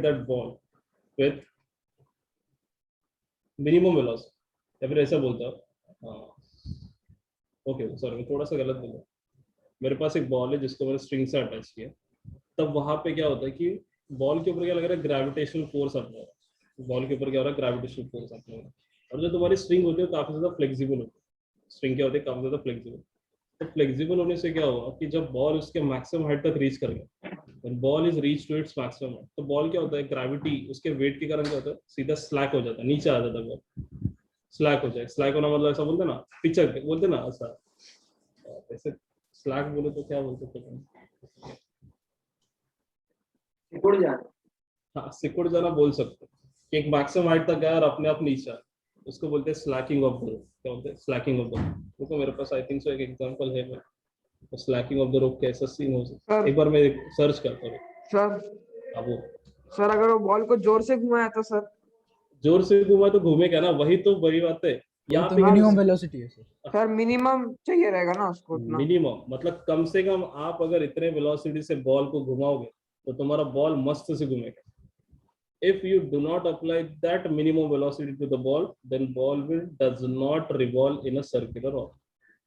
that ball with minimum velocity, या फिर ऐसा बोलता हूँ, ओके सॉरी मैं थोड़ा सा गलत बोला। मेरे पास एक बॉल है जिसको मैंने स्ट्रिंग से अटैच किया, तब वहां पे क्या होता है कि बॉल के ऊपर क्या लग रहा है? ग्रेविटेशनल फोर्स आता है। बॉल के ऊपर क्या हो रहा है? ग्रेविटेशनल फोर्स आता है। और जो तुम्हारी स्ट्रिंग होती है काफी ज्यादा फ्लेक्सिबल होती है। स्ट्रिंग क्या होती है? काफी ज्यादा फ्लेक्सिबल। तो फ्लेक्सिबल होने से क्या होगा कि जब बॉल उसके मैक्सिमम हाइट तक रीच करेगा, when ball is reach to its maximum height, तो बॉल क्या होता है? ग्रेविटी उसके वेट के कारण क्या होता है? सीधा स्लैक हो जाता है, नीचे आ जाता है बॉल। स्लैक हो जाए, स्लैक होना मतलब ऐसा बोलते ना, पिचर बोलते ना ऐसा। ऐसे स्लैक बोले तो क्या बोलते थे? सिकुड़ जाना। हाँ सिकुड़ जाना बोल सकते हैं कि एक मैक्सिमम हाइट तक गया और अपने आप नीचे आया, उसको बोलते हैं स्लैकिंग ऑफ द रोप। क्या बोलते हैं? Slaking of the rope. तो मेरे पास आई थिंक सो एक एग्जांपल है। मैं स्लैकिंग ऑफ द रोप कैसा सीन हो सकता है, सर एक बार मैं सर्च करता हूँ। सर अब वो सर अगर वो बॉल को जोर से घुमाया तो सर। जोर से घुमा तो घूमेगा ना, वही तो बड़ी बात है वही यहाँ तो पे। मिनिमम वेलोसिटी है सर। सर मिनिमम चाहिए रहेगा ना उसको उतना। मिनिमम मतलब कम से कम आप अगर इतने वेलोसिटी से बॉल को घुमाओगे तो तुम्हारा बॉल मस्त से घूमेगा। If you do not apply that minimum velocity to the ball, then ball will does not revolve in a circular orbit.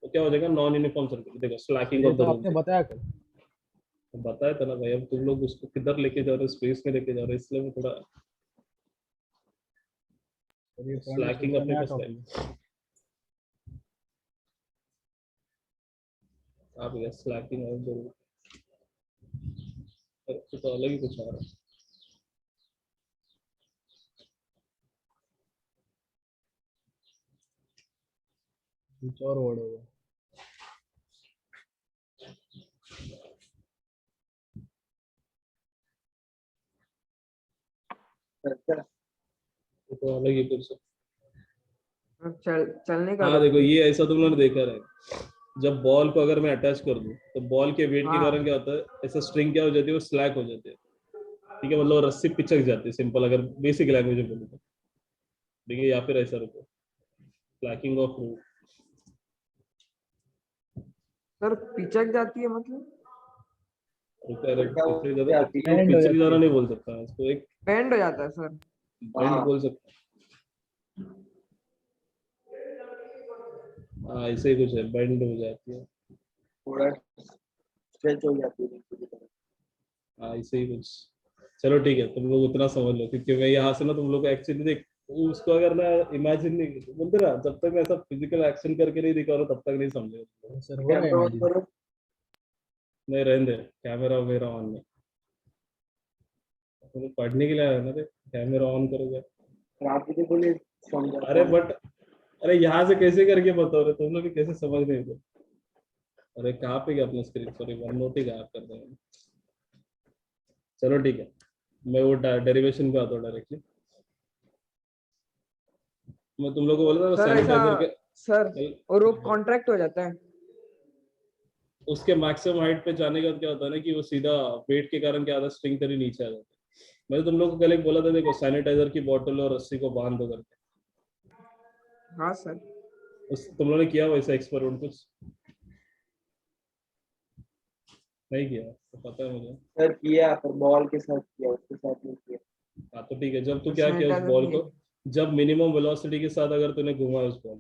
तो क्या हो जाएगा? Non uniform circular. देखो स्लैकिंग ये ऑफ तो द आपने रोप बताया कल। बताया था ना भाई। अब तुम लोग उसको किधर लेके जा रहे हो? स्पेस में लेके जा रहे हो, इसलिए मैं थोड़ा सर ये पॉइंट स्लैकिंग थोड़ा अपने नया पास है। टॉपिक है। आप गया स्लैकिंग ऑफ द रोप, तो अलग ही कुछ आ रहा है। कुछ और वर्ड होगा। अच्छा, तो अलग ही कुछ है। चलने का हाँ रोक। देखो ये ऐसा तुम लोगों ने देखा है, जब बॉल को अगर मैं अटैच कर दूं तो बॉल के वेट के हाँ कारण क्या होता है? ऐसा स्ट्रिंग क्या हो जाती है? वो स्लैक हो जाती है। ठीक है, मतलब रस्सी पिचक जाती है, सिंपल अगर बेसिक लैंग्वेज में बोलूँ तो। ठीक है, या फिर ऐसा रुको, स्लैकिंग ऑफ रूट। सर पिचक जाती है मतलब रुको अरे क्या पिछली ज्यादा क्या इतना Bend हो पिछली जाती ज्यादा है। नहीं बोल सकता इसको, एक बेंड हो जाता है सर। बेंड हाँ। बोल सकता हूँ। हाँ ऐसे ही कुछ है, बेंड हो जाती है। थोड़ा स्ट्रेच हो जाती है नीचे की तरफ। हाँ ऐसे ही कुछ। चलो ठीक है, तुम लोग उतना समझ लो, क्योंकि मैं यहाँ से ना तुम लोग को एक्चुअली देख, उसको अगर ना इमेजिन नहीं बोलते ना, जब तक मैं ऐसा फिजिकल एक्शन करके नहीं दिखा रहा तब तक नहीं समझे। सर हो रहा है कैमरा ऑन इमेजिन। करो। नहीं रहने दे, कैमरा वगैरह ऑन नहीं, तुम पढ़ने के लिए आया ना, कैमरा ऑन करोगे। और आप मुझे बोले समझाता अरे हूँ। बट, अरे यहाँ से कैसे करके बताओ रहे तुम लोग भी, कैसे समझ नहीं दो। अरे कहाँ पे गया अपना स्क्रीन, सॉरी वन नोट ही गायब कर देंगे। चलो ठीक है, मैं वो डेरिवेशन पे आता हूँ डायरेक्टली। मैं तुम लोग को बोला था सर ऐसा सैनिटाइजर के, सर और रोप कॉन्ट्रैक्ट हो जाता है। उसके मैक्सिमम हाइट पे जाने के बाद क्या होता है ना कि वो सीधा वेट के कारण क्या होता है, स्ट्रिंग तेरी नीचे आ जाती है। मैंने तुम लोग को कल एक बोला था, देखो सैनिटाइजर की बोतल और रस्सी को बांध दो करके, हाँ सर। उस तुम लोगों ने किया वैसा एक्सपेरिमेंट कुछ नहीं किया तो पता है मुझे। सर किया, पर बॉल के साथ किया, उसके साथ नहीं किया। हाँ तो ठीक है, जब तू तो क्या किया उस सैनिटाइजर बॉल नहीं को, है। जब मिनिमम वेलोसिटी के साथ अगर तूने घुमाया उस बॉल,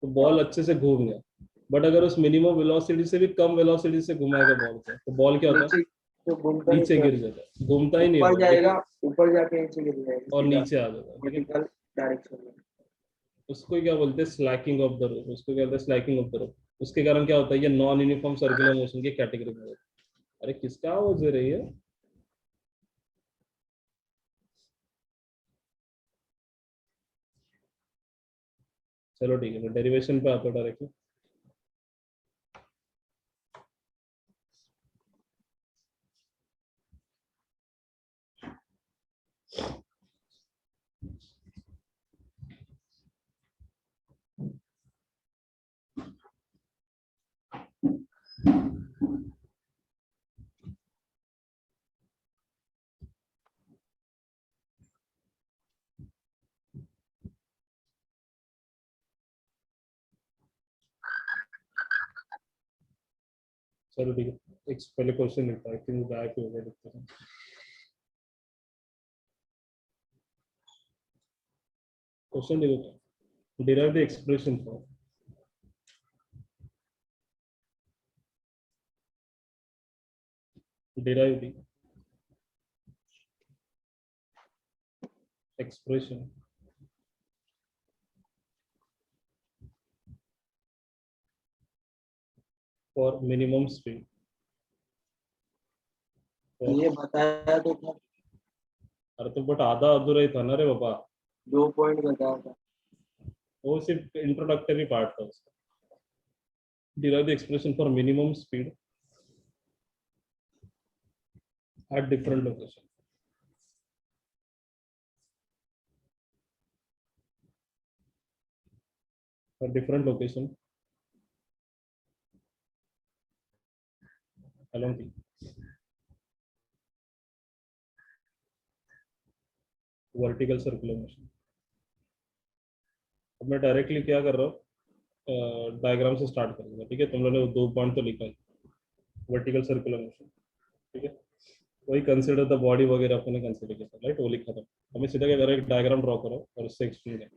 तो बॉल हाँ। अच्छे से घूम गया। बट अगर उस मिनिमम वेलोसिटी से भी कम वेलोसिटी से घुमाएगा बॉल को, तो बॉल क्या होता है, नीचे तो घूमता नहीं नीचे सर। गिर जाता है, घूमता ही नहीं है ऊपर बॉल जाएगा, लेकिन, ऊपर जाके नीचे गिर जाएगा और सीधा नीचे आ जाता है। ठीक है, वर्टिकल डायरेक्शन में। उसको क्या बोलते हैं, स्लैकिंग ऑफ द रोप, उसको क्या बोलते हैं, स्लैकिंग ऑफ द रोप। उसके कारण क्या होता है, ये नॉन यूनिफॉर्म सर्कुलर मोशन की कैटेगरी में होता है। अरे किसका आवाज दे रही है। चलो ठीक है, मैं डेरिवेशन पे आता हूँ डायरेक्टली। चलो ठीक है, एक पहले क्वेश्चन लिखता है कि वो गायब हो गया, लिखते हैं। क्वेश्चन देखो, derive the expression for, derive the expression for minimum speed, ये बताया तो था, अरे तो बट आधा अधूरा ही था ना रे बाबा, 2 पॉइंट बताया था। वो सिर्फ इंट्रोडक्टरी पार्ट था उसका। Derive the expression for minimum speed at different location, at different location along the vertical circular motion। अब मैं डायरेक्टली क्या कर रहा हूँ, डायग्राम से स्टार्ट करूंगा। ठीक है, तुम लोगों ने 2 पॉइंट तो लिखा है, वर्टिकल सर्कुलर मोशन। ठीक है, वही कंसिडर द बॉडी वगैरह अपने कंसिडर किया था, राइट, वो लिखा था। हमें सीधा क्या करें, एक डायग्राम ड्रॉ करो और उससे एक्सप्लेन करें।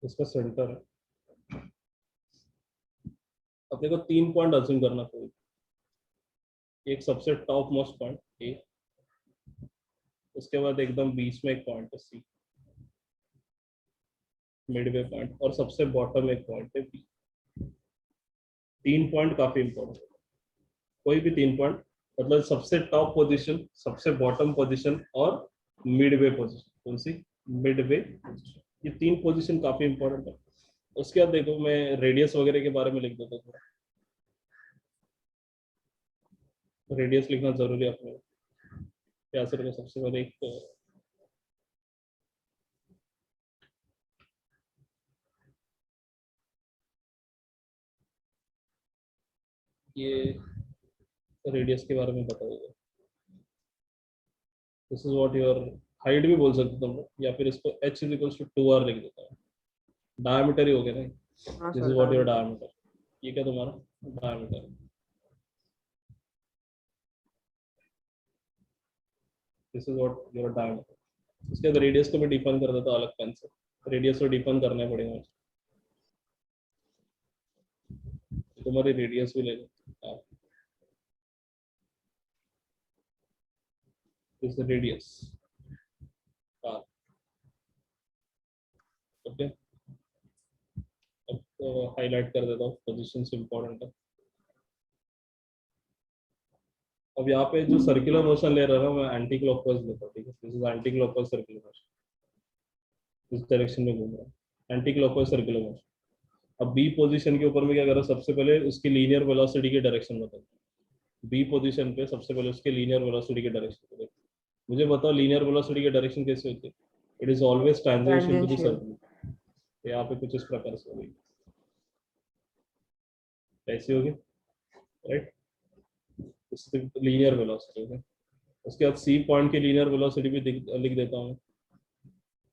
इसका सेंटर है, अपने को 3 पॉइंट अज्यूम करना पड़ेगा। एक सबसे टॉप मोस्ट पॉइंट ए, उसके बाद एकदम बीच में एक पॉइंट है सी, मिडवे पॉइंट, और सबसे बॉटम एक पॉइंट है बी। 3 पॉइंट काफी इंपॉर्टेंट है, कोई भी 3 पॉइंट, मतलब सबसे टॉप पोजीशन, सबसे बॉटम पोजीशन और मिडवे पोजीशन। कौन सी, मिडवे, ये 3 पोजीशन काफी इंपॉर्टेंट है। उसके बाद देखो, मैं रेडियस वगैरह के बारे में लिख देता हूँ, रेडियस लिखना जरूरी है अपने को। यासिर को सबसे पहले एक ये रेडियस के बारे में बताइए। This is what your height भी बोल सकते तुम लोग, या फिर इसको h is equals to 2r लिख देता हूँ। डायमीटर ही हो गया ना, हाँ this sir is what your diameter। Diameter. ये क्या तुम्हारा diameter, this is what your diameter. इसके बाद रेडियस को भी डिफाइन कर देता हूँ अलग पेन से, रेडियस को डिफाइन करना पड़ेगा मुझे। तुम्हारी रेडियस भी ले लो, दिस इज रेडियस, ओके। अब हाईलाइट कर देता हूँ, पोजीशन से इंपॉर्टेंट है। अब यहाँ पे जो सर्कुलर मोशन ले रहा हूँ मैं एंटी क्लॉकवाइज लेता हूँ, ठीक है। This is anti clockwise circular motion, इस डायरेक्शन में घूम रहा है, एंटी क्लॉकवाइज सर्कुलर मोशन। अब बी पोजीशन के ऊपर में क्या करा, सबसे पहले उसकी लीनियर वेलोसिटी की डायरेक्शन बताओ। बी पोजीशन पे सबसे पहले उसके लीनियर वेलोसिटी की डायरेक्शन बताओ। मुझे बताओ लीनियर वेलोसिटी की डायरेक्शन कैसे होती है। It is always tangential to the Tangential। Circle. यहाँ पे कुछ इस प्रकार से होगी, कैसी होगी, राइट। लीनियर वेलोसिटी है। उसके बाद सी पॉइंट की लीनियर वेलोसिटी भी लिख देता हूँ।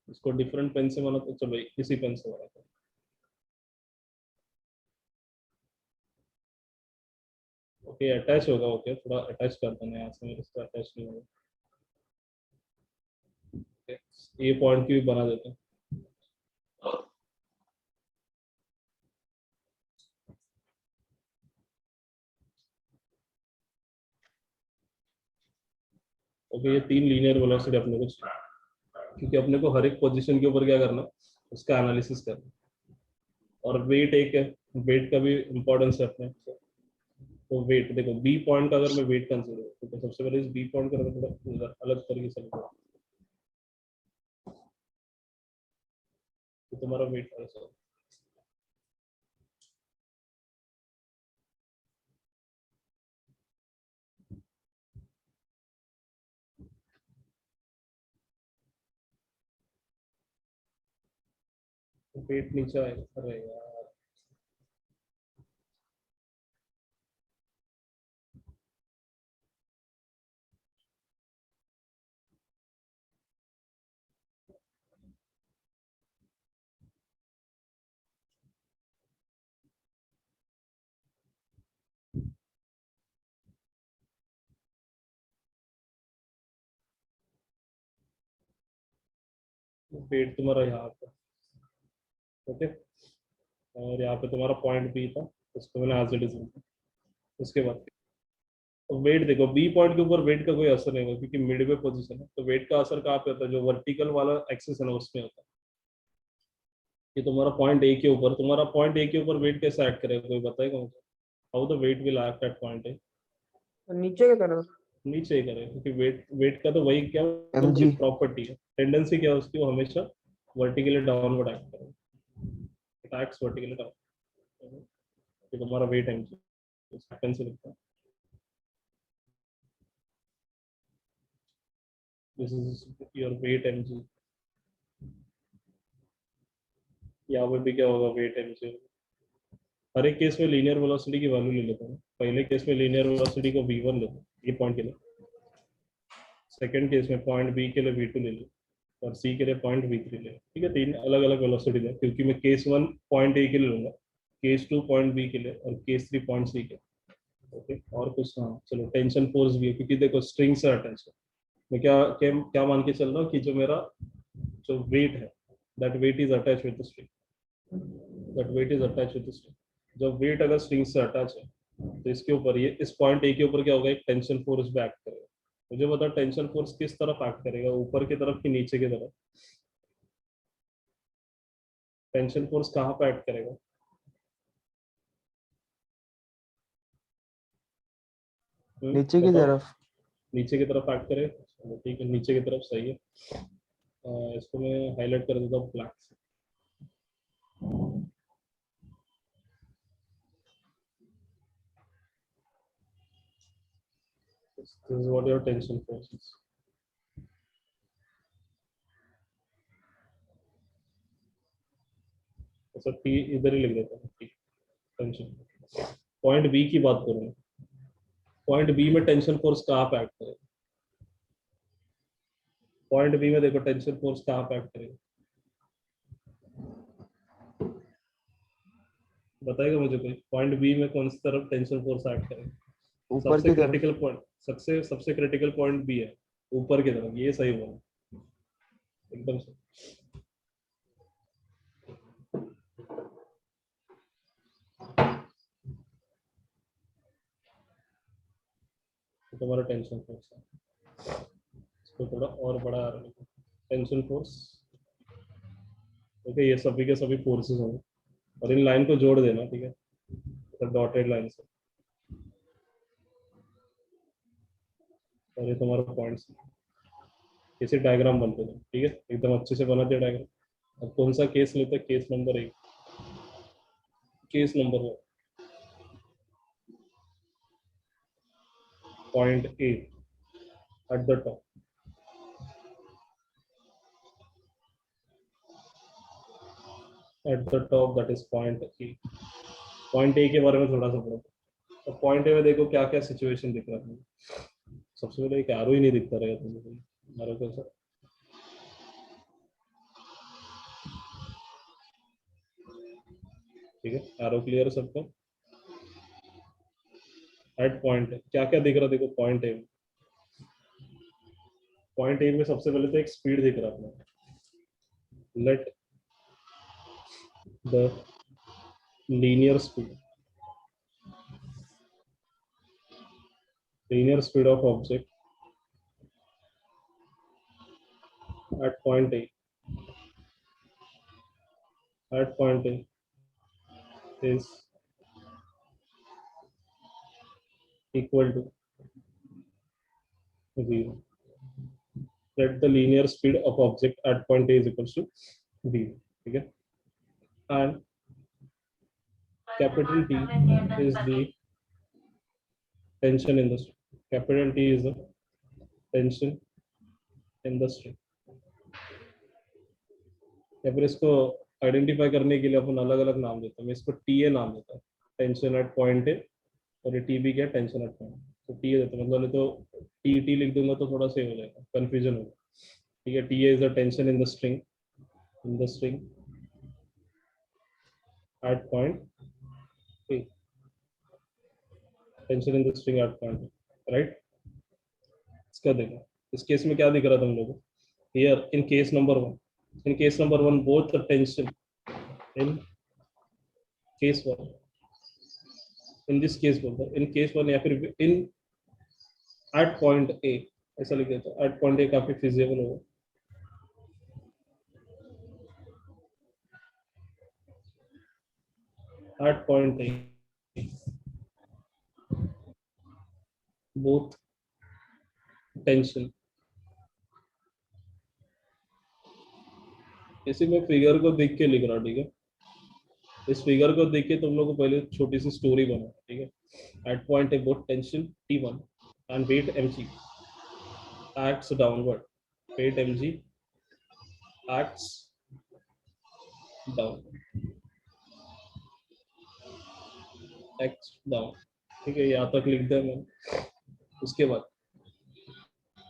इसको डिफरेंट पेन से बना, तो चलो इसी पेन से बनाते हैं। ओके अटैच होगा, ओके थोड़ा अटैच कर देना यहाँ से, मेरे से अटैच नहीं होगा। ये पॉइंट की भी बना देते हैं। ओके ये 3 लीनियर वेलोसिटी अपने को चाहिए, क्योंकि अपने को हर एक पोजीशन के ऊपर क्या करना, उसका एनालिसिस करना। और वेट एक है, वेट का भी इम्पोर्टेंस है अपने। तो वेट देखो, बी पॉइंट का अगर मैं वेट कंसिडर करूँ तो सबसे पहले इस बी पॉइंट का थोड़ा अलग तरीके से लिखो। तो तुम्हारा वेट कैसा होगा, तो वेट नीचे आएगा, अरे यार वेट तुम्हारा यहाँ पे, ओके। और यहाँ पे तुम्हारा पॉइंट बी था, उसको मैंने एज इट इज लिखा। उसके बाद तो वेट देखो, बी पॉइंट के ऊपर वेट का कोई असर नहीं होगा, क्योंकि मिडवे पोजीशन है। तो वेट का असर कहाँ पे होता है, जो वर्टिकल वाला एक्सिस है ना उसमें होता है। कि तुम्हारा पॉइंट ए के ऊपर, तुम्हारा पॉइंट ए के ऊपर वेट कैसे एक्ट करेगा, कोई बताएगा मुझे। How the weight will act at point A. तो नीचे की तरफ नीचे ही करेगा, क्योंकि वेट वेट का तो वही क्या mg। प्रॉपर्टी है, टेंडेंसी क्या है उसकी, वो हमेशा वर्टिकली डाउनवर्ड एक्ट करेगा, इट एक्ट्स वर्टिकली डाउन। तो तुम्हारा वेट है, पेंसिल लिखता है, this is your weight mg। यहाँ पे भी क्या होगा, वेट mg। हर एक केस में लीनियर वेलोसिटी की वैल्यू ले लेता हूँ। पहले केस में लीनियर वेलोसिटी को v1 लेता हूँ, ये पॉइंट के लिए। सेकंड केस में पॉइंट बी के लिए v2 ले लो, और सी के लिए पॉइंट v3 ले। ठीक है, 3 अलग अलग वेलोसिटी है, क्योंकि मैं केस 1 पॉइंट ए के लिए लूंगा, केस 2 पॉइंट बी के लिए, और केस 3 पॉइंट सी के। ओके और कुछ, हाँ चलो टेंशन फोर्स भी है, क्योंकि देखो स्ट्रिंग से अटैच है। मैं क्या मान के चल रहा हूँ कि जो मेरा जो वेट है, that weight is attach with the string, that weight is attach with the string. जब वेट अगर स्ट्रिंग से अटैच है, तो इसके ऊपर ये इस पॉइंट ए के ऊपर क्या होगा, एक टेंशन फोर्स भी एक्ट करेगा। मुझे बता टेंशन फोर्स किस तरफ एक्ट करेगा, ऊपर की तरफ कि नीचे की तरफ। टेंशन फोर्स कहाँ पे एक्ट करेगा, नीचे की बताओ। तरफ। नीचे की तरफ एक्ट करेगा, चलो ठीक है, नीचे की तरफ सही है। इसको मैं हाईलाइट कर देता हूँ ब्लैक से। This is what your tension force is. अच्छा टी इधर ही लिख देता हूँ, टी टेंशन। पॉइंट बी की बात करूँ, पॉइंट बी में टेंशन फोर्स कहाँ पे एक्ट करेगा? पॉइंट बी में देखो टेंशन फोर्स कहाँ पे एक्ट करेगा, बताएगा मुझे कोई? पॉइंट बी में कौन सी तरफ टेंशन फोर्स एक्ट करेगा? ऊपर सबसे की तरफ। क्रिटिकल पॉइंट, सबसे सबसे क्रिटिकल पॉइंट बी है, ऊपर की तरफ, ये सही बोला एकदम सही। तो तुम्हारा टेंशन फोर्स है, इसको थोड़ा और बड़ा टेंशन फोर्स। ओके, ये सभी के सभी फोर्सेस होंगे और इन लाइन को जोड़ देना, ठीक है, डॉटेड लाइन से, और ये तुम्हारा पॉइंट्स। इसे डायग्राम बनते हैं, ठीक है, एकदम अच्छे से बनाते हैं डायग्राम। अब कौन सा केस लेते हैं? Case number 1, case number 1, point A at the top, at the top, that is point A. Point A के बारे में थोड़ा सा पढ़ो। तो पॉइंट ए में देखो क्या क्या सिचुएशन दिख रहा है। सबसे पहले एक एरो ही नहीं दिखता रहेगा तुमको, एरो कैसा? ठीक है, एरो क्लियर सबको? एट पॉइंट क्या क्या दिख रहा, देखो पॉइंट ए में, पॉइंट ए में सबसे पहले तो एक स्पीड दिख रहा है, let the linear speed, linear speed of object at point A, at point A is equal to 0. Let the linear speed of object at point A is equal to 0. Okay, and capital T is the tension in the string. Capital T is the tension in the string. या फिर इसको identify करने के लिए अपन अलग अलग नाम देते हैं। मैं इसको टी ए नाम देता हूँ, टेंशन एट पॉइंट ए, और ये टी बी क्या, टेंशन एट पॉइंट। तो टी ए देता हूँ, मतलब नहीं तो टी टी लिख दूंगा तो थोड़ा सही हो जाएगा, कंफ्यूजन होगा। ठीक है, T A is the tension in the string, in the string at point A, tension in the string at point, right. इसका देखो, इस केस में क्या दिख रहा था हम लोग? Here in case number 1, in case number 1 both the tension in case 1, in this case बोलता है, in case 1 या फिर in at point A ऐसा लिख देता हूँ, at point A काफी फिजिबल होगा। at point A both tension, इसी में फिगर को देख के लिख रहा, ठीक है। इस फिगर को देख के तुम लोग को पहले छोटी सी स्टोरी बना, ठीक है। At point A both tension T1 and weight mg acts downward, weight mg acts down, acts down, ठीक है, यहाँ तक लिख दिया मैंने। उसके बाद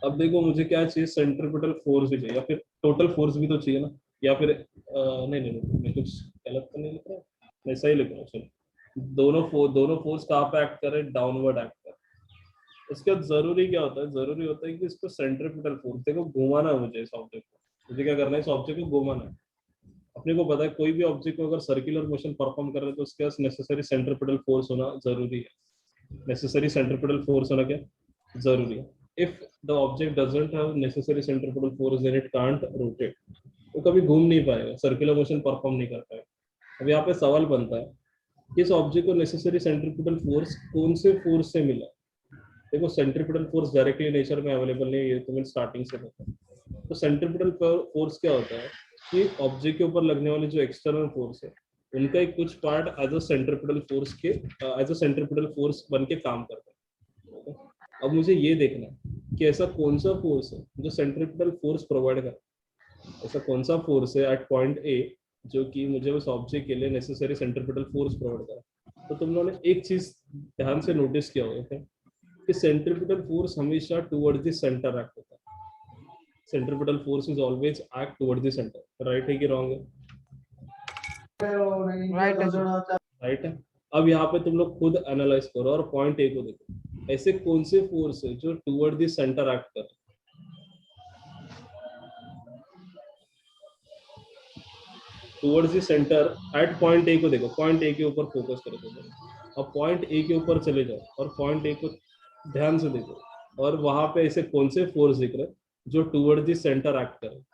अब देखो मुझे क्या चाहिए, सेंट्रीपिटल फोर्स भी चाहिए, या फिर टोटल फोर्स भी तो चाहिए ना, या फिर नहीं नहीं नहीं, मैं कुछ गलत तो नहीं लिख रहा, मैं सही लिख रहा हूँ। चलो, दोनों फोर्स कहाँ पे एक्ट कर रहे हैं? डाउनवर्ड एक्ट कर रहे हैं। उसके बाद जरूरी क्या होता है? जरूरी होता है कि इसको सेंट्रीपिटल फोर्स, देखो घुमाना है मुझे इस ऑब्जेक्ट को, मुझे क्या करना है? इस ऑब्जेक्ट को घुमाना है। अपने को पता है कोई भी ऑब्जेक्ट को अगर सर्कुलर मोशन परफॉर्म कर रहे हैं तो उसके पास नेसेसरी सेंट्रीपिटल फोर्स होना जरूरी है। नेसेसरी सेंट्रीपिटल फोर्स होना क्या जरूरी है? If the object doesn't have necessary centripetal force then it can't rotate, वो कभी घूम नहीं पाएगा, सर्कुलर मोशन परफॉर्म नहीं कर पाएगा। अब यहाँ पे सवाल बनता है, इस ऑब्जेक्ट को नेसेसरी सेंट्रीपिटल फोर्स कौन से फोर्स से मिला? देखो सेंट्रीपिटल फोर्स डायरेक्टली नेचर में अवेलेबल नहीं है, ये तुम्हें स्टार्टिंग से पता है। तो सेंट्रीपिटल फोर्स क्या होता है कि ऑब्जेक्ट के ऊपर लगने वाले जो एक्सटर्नल फोर्स है उनका एक कुछ part as a centripetal force के एज अ सेंट्रीपिटल फोर्स बन के काम करता है। अब मुझे ये देखना है कि ऐसा कौन सा फोर्स है जो सेंट्रीपिटल फोर्स प्रोवाइड करता है, ऐसा कौन सा फोर्स है एट पॉइंट ए जो कि मुझे उस ऑब्जेक्ट के लिए नेसेसरी सेंट्रीपिटल फोर्स प्रोवाइड करा। तो तुम लोगों ने एक चीज ध्यान से नोटिस किया होगा क्या कि सेंट्रीपिटल फोर्स हमेशा टुवर्ड्स द सेंटर एक्ट होता है। Centripetal force is always act towards the centre. Right है कि रॉन्ग है? राइट है सर। राइट है। अब यहाँ पे तुम लोग खुद एनालाइज करो और पॉइंट ए को देखो, ऐसे कौन से फोर्स है जो टुवर्ड द सेंटर एक्ट कर रहे हैं? Towards the centre at point ए को देखो, पॉइंट ए के ऊपर फोकस करो तुम लोग। अब पॉइंट ए के ऊपर चले जाओ और पॉइंट ए को ध्यान से देखो, और वहां पे ऐसे कौन से फोर्स दिख रहे हैं जो टुवर्ड्स द सेंटर एक्ट कर रहे हैं?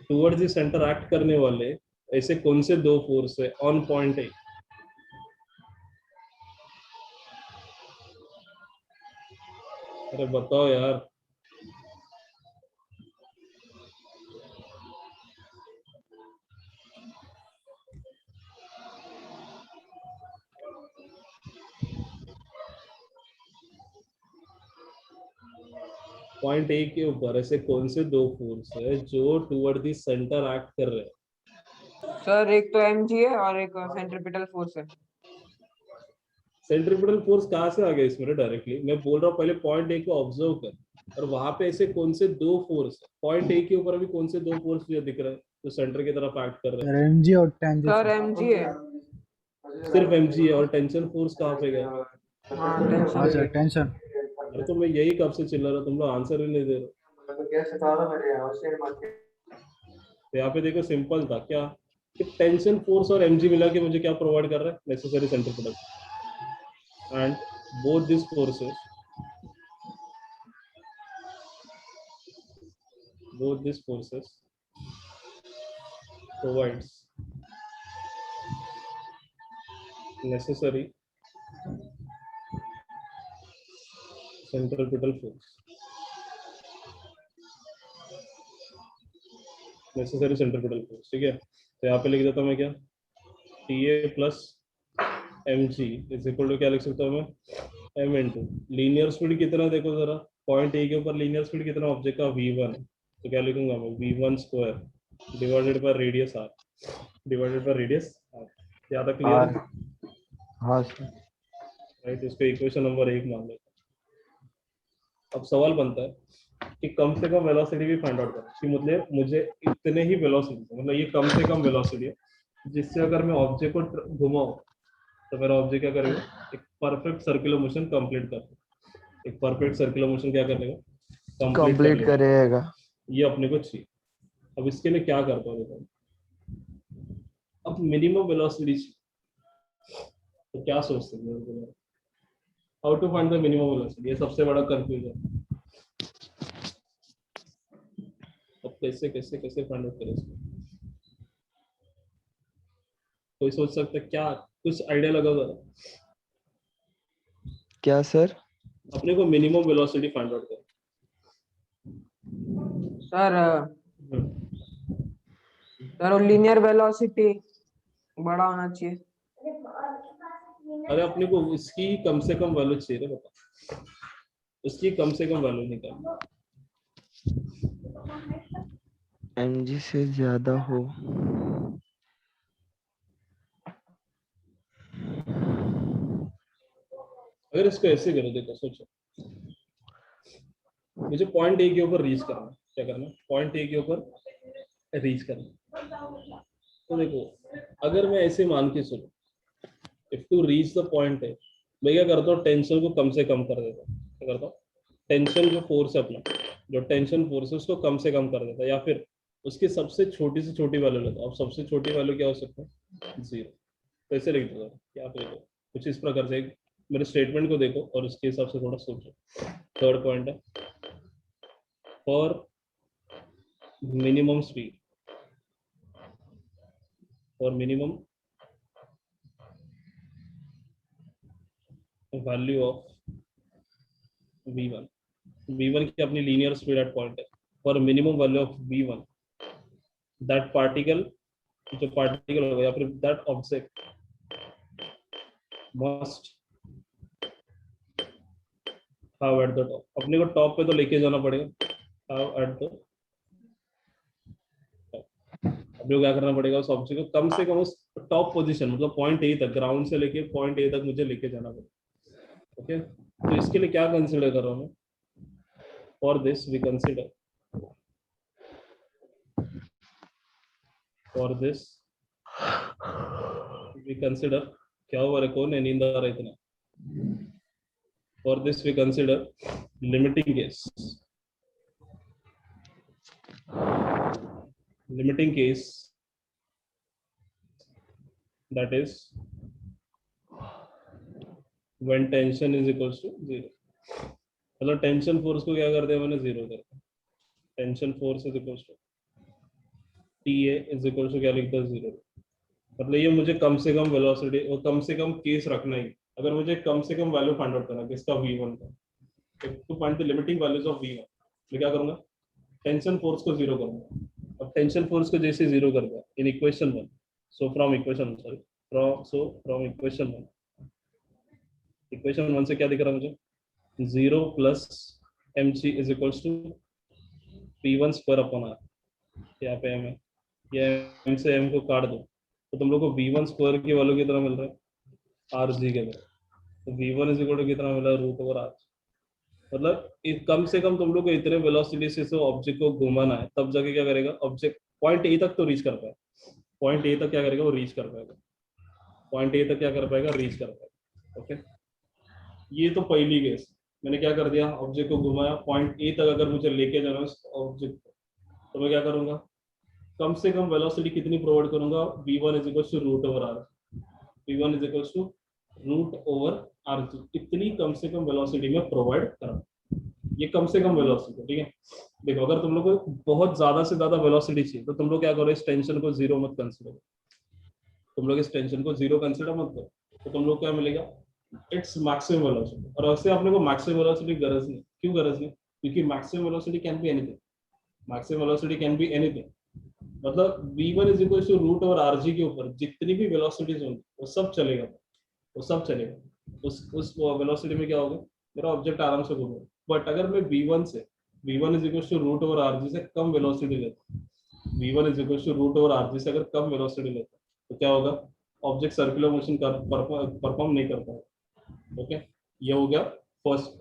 टुवर्ड्स द सेंटर एक्ट करने वाले ऐसे कौन से दो फोर्स है ऑन पॉइंट ए? अरे बताओ यार। पॉइंट ए के ऊपर ऐसे कौन से दो फोर्स है जो टुवर्ड द सेंटर एक्ट कर रहे हैं? सर एक तो mg है और एक सेंट्रीपिटल फोर्स है। सेंट्रीपिटल फोर्स कहाँ से आ गया इसमें डायरेक्टली? मैं बोल रहा हूँ पहले पॉइंट ए को ऑब्जर्व कर, और वहां पे ऐसे कौन से दो फोर्स है पॉइंट ए के ऊपर? अभी कौन से दो फोर्स दिख रहे हैं जो सेंटर की तरफ एक्ट कर रहे हैं? सर एमजी और टेंजेंट सर mg है। सिर्फ एमजी है, और टेंशन फोर्स कहाँ पे गया? हाँ हाँ टेंशन सर टेंशन। अरे तो मैं यही कब से चिल्ला रहा हूँ, तुम लोग आंसर ही नहीं दे रहे हो। तो यहाँ पे देखो सिंपल था क्या कि टेंशन फोर्स और एमजी मिला के मुझे क्या प्रोवाइड कर रहा है? Necessary centripetal. And both this forces provides necessary centripetal force. Necessary centripetal force, ठीक है। तो यहाँ पे लिख देता हूँ मैं क्या, TA plus mg is equal to क्या लिख सकता हूँ मैं, m इंटू लीनियर स्पीड कितना, देखो जरा पॉइंट ए के ऊपर लीनियर स्पीड कितना ऑब्जेक्ट का, v1 है, तो क्या लिखूंगा मैं, v1 square divided by radius r, divided by radius r। ज्यादा क्लियर है? हाँ सर। राइट, इसको इक्वेशन नंबर 1 मान लेते हैं। अब सवाल बनता है कि कम से कम वेलोसिटी भी फाइंड आउट करें कि मतलब मुझे इतने ही वेलोसिटी, मतलब ये कम से कम वेलोसिटी है जिससे अगर मैं ऑब्जेक्ट को घुमाऊं तो मेरा ऑब्जेक्ट क्या करेगा, एक परफेक्ट सर्कुलर मोशन कंप्लीट कर लेगा। एक परफेक्ट सर्कुलर मोशन क्या कर लेगा, कंप्लीट करेगा। ये अपने को चाहिए। अब इसके लिए क्या करता हूँ देखो, अब मिनिमम वेलोसिटी तो क्या सोचते हैं, how to find the minimum velocity, ये सबसे बड़ा कंफ्यूजन। अब कैसे कैसे कैसे फाइंड आउट करें इसको? कोई सोच सकता है क्या, कुछ आइडिया लगा जरा। क्या सर? अपने को मिनिमम वेलोसिटी फाइंड आउट करें। सर सर लीनियर वेलोसिटी बड़ा होना चाहिए। अरे अपने को इसकी कम से कम वैल्यू चाहिए, बता उसकी कम से कम वैल्यू निकाल। mg से ज्यादा हो। अगर इसको ऐसे करो, देखो सोचो, मुझे पॉइंट ए के ऊपर रीच करना है, क्या करना है, पॉइंट ए के ऊपर रीच करना। तो देखो अगर मैं ऐसे मान के चलूं, if two reach the point है, मैं क्या करता हूँ, टेंशन को कम से कम कर देता हूँ। क्या करता हूँ, टेंशन जो फोर्स है अपना, जो टेंशन फोर्स है उसको कम से कम कर देता है, या फिर उसकी सबसे छोटी से छोटी वैल्यू लेता हूँ। अब सबसे छोटी वैल्यू क्या हो सकता है, 0। तो ऐसे लिख दो, क्या देखो कुछ इस प्रकार से, मेरे स्टेटमेंट को देखो और उसके हिसाब से थोड़ा सोचो। थर्ड पॉइंट है, for minimum speed, for minimum value of v1, v1 की अपनी लीनियर स्पीड एट पॉइंट है, for minimum value of v1 that particle, जो पार्टिकल होगा या फिर that object must how at the top, अपने को टॉप पे तो लेके जाना पड़ेगा। हाउ एट द, अपने को क्या करना पड़ेगा, उस ऑब्जेक्ट को कम से कम उस टॉप पोजीशन, मतलब पॉइंट ए तक, ग्राउंड से लेके पॉइंट ए तक मुझे लेके जाना पड़ेगा। ओके, तो इसके लिए क्या कंसिडर कर रहा हूँ मैं, for this we consider, for this we consider, क्या हुआ रे, कौन है, नींद आ रहा है इतना, for this we consider limiting case, limiting case that is when tension is equals to 0, मतलब टेंशन फोर्स को क्या कर दिया मैंने, जीरो कर दिया। Tension force is equals to TA is equals to क्या लिखता है, जीरो। मतलब ये मुझे कम से कम वेलोसिटी और कम से कम केस रखना ही, अगर मुझे कम से कम वैल्यू फाइंड आउट करना किसका, V1 का, to find the limiting values of V1, मैं क्या करूंगा, टेंशन फोर्स को जीरो करूंगा। अब टेंशन फोर्स को जैसे जीरो कर दिया in equation 1, so from equation, sorry from equation 1, equation 1 से क्या दिख रहा है मुझे, 0 plus mg is equals to P1 square upon R, यहाँ पे m है, ये m से m को काट दो तो तुम लोग को V1 स्क्वायर की वैल्यू कितना मिल रहा है, RG के अंदर, तो V1 इज इक्वल टू कितना मिला है, रूट ओवर R। मतलब कम से कम तुम लोग को इतने वेलोसिटी से ऑब्जेक्ट को घुमाना है, तब जाके क्या करेगा ऑब्जेक्ट, पॉइंट ए तक तो रीच कर पाएगा, पॉइंट ए तक क्या करेगा, वो रीच कर पाएगा, पॉइंट ए तक क्या कर पाएगा, रीच कर पाएगा। ओके, ये तो पहली केस, मैंने क्या कर दिया, ऑब्जेक्ट को घुमाया, पॉइंट ए तक अगर मुझे लेके जाना है उस ऑब्जेक्ट को, तो मैं क्या करूंगा, कम से कम वेलोसिटी कितनी प्रोवाइड करूंगा, V1 is equal to root over R, V1 is equal to root over RG, इतनी कम से कम वेलोसिटी में प्रोवाइड करा, ये कम से कम वेलोसिटी, ठीक है। देखो अगर तुम लोग को बहुत ज्यादा से ज्यादा वेलोसिटी चाहिए तो तुम लोग क्या करो, इस टेंशन को जीरो मत कंसीडर, तुम लोग इस टेंशन को जीरो कंसीडर मत करो, तो तुम लोग क्या मिलेगा, इट्स मैक्सिमम वेलोसिटी। और वैसे अपने को मैक्सिमम वेलोसिटी गरज नहीं, क्यों गरज नहीं, क्योंकि maximum velocity can be anything, maximum velocity can be anything, मतलब V1 is equal to root over RG के ऊपर जितनी भी वेलोसिटीज होंगी वो सब चलेगा, वो सब चलेगा, उस वेलोसिटी में क्या होगा, मेरा ऑब्जेक्ट आराम से घूमेगा। बट अगर मैं V1 is equal to root over RG से कम वेलोसिटी लेता, V1 is equal to root over RG से अगर कम वेलोसिटी लेता तो क्या होगा, ऑब्जेक्ट सर्कुलर मोशन परफॉर्म नहीं कर पाएगा। ओके, ये हो गया फर्स्ट।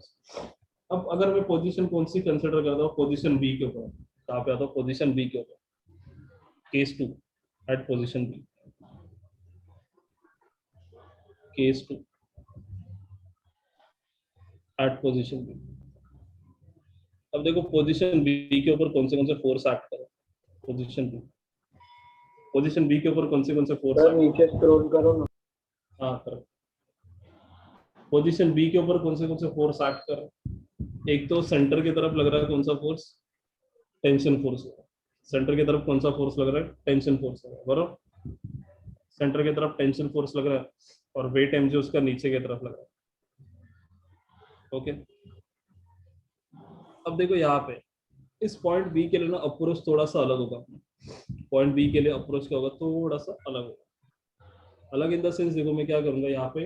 अब अगर मैं पोजीशन कौन सी कंसीडर करता हूँ, पोजीशन B के ऊपर, कहाँ पे आता हूँ, पोजीशन B के ऊपर, case 2 at position B, case 2 at position B। अब देखो पोजीशन B के ऊपर कौन से फोर्स एक्ट कर रहा है, पोजीशन B के ऊपर कौन से फोर्स, सर नीचे स्क्रॉल करो ना। हाँ करो, पोजीशन B के ऊपर कौन से फोर्स एक्ट कर रहा है, एक तो सेंटर की तरफ लग रहा है कौन सा फोर्स, टेंशन फोर्स, सेंटर की तरफ कौन सा फोर्स लग रहा है, टेंशन फोर्स लग रहा है, बराबर, सेंटर की तरफ टेंशन फोर्स लग रहा है और वेट mg उसका नीचे की तरफ लग रहा है। ओके, अब देखो यहाँ पे इस पॉइंट B के लिए ना अप्रोच थोड़ा सा अलग होगा, पॉइंट B के लिए अप्रोच क्या होगा, थोड़ा सा अलग होगा, अलग इन द सेंस, देखो मैं क्या करूंगा यहाँ पे,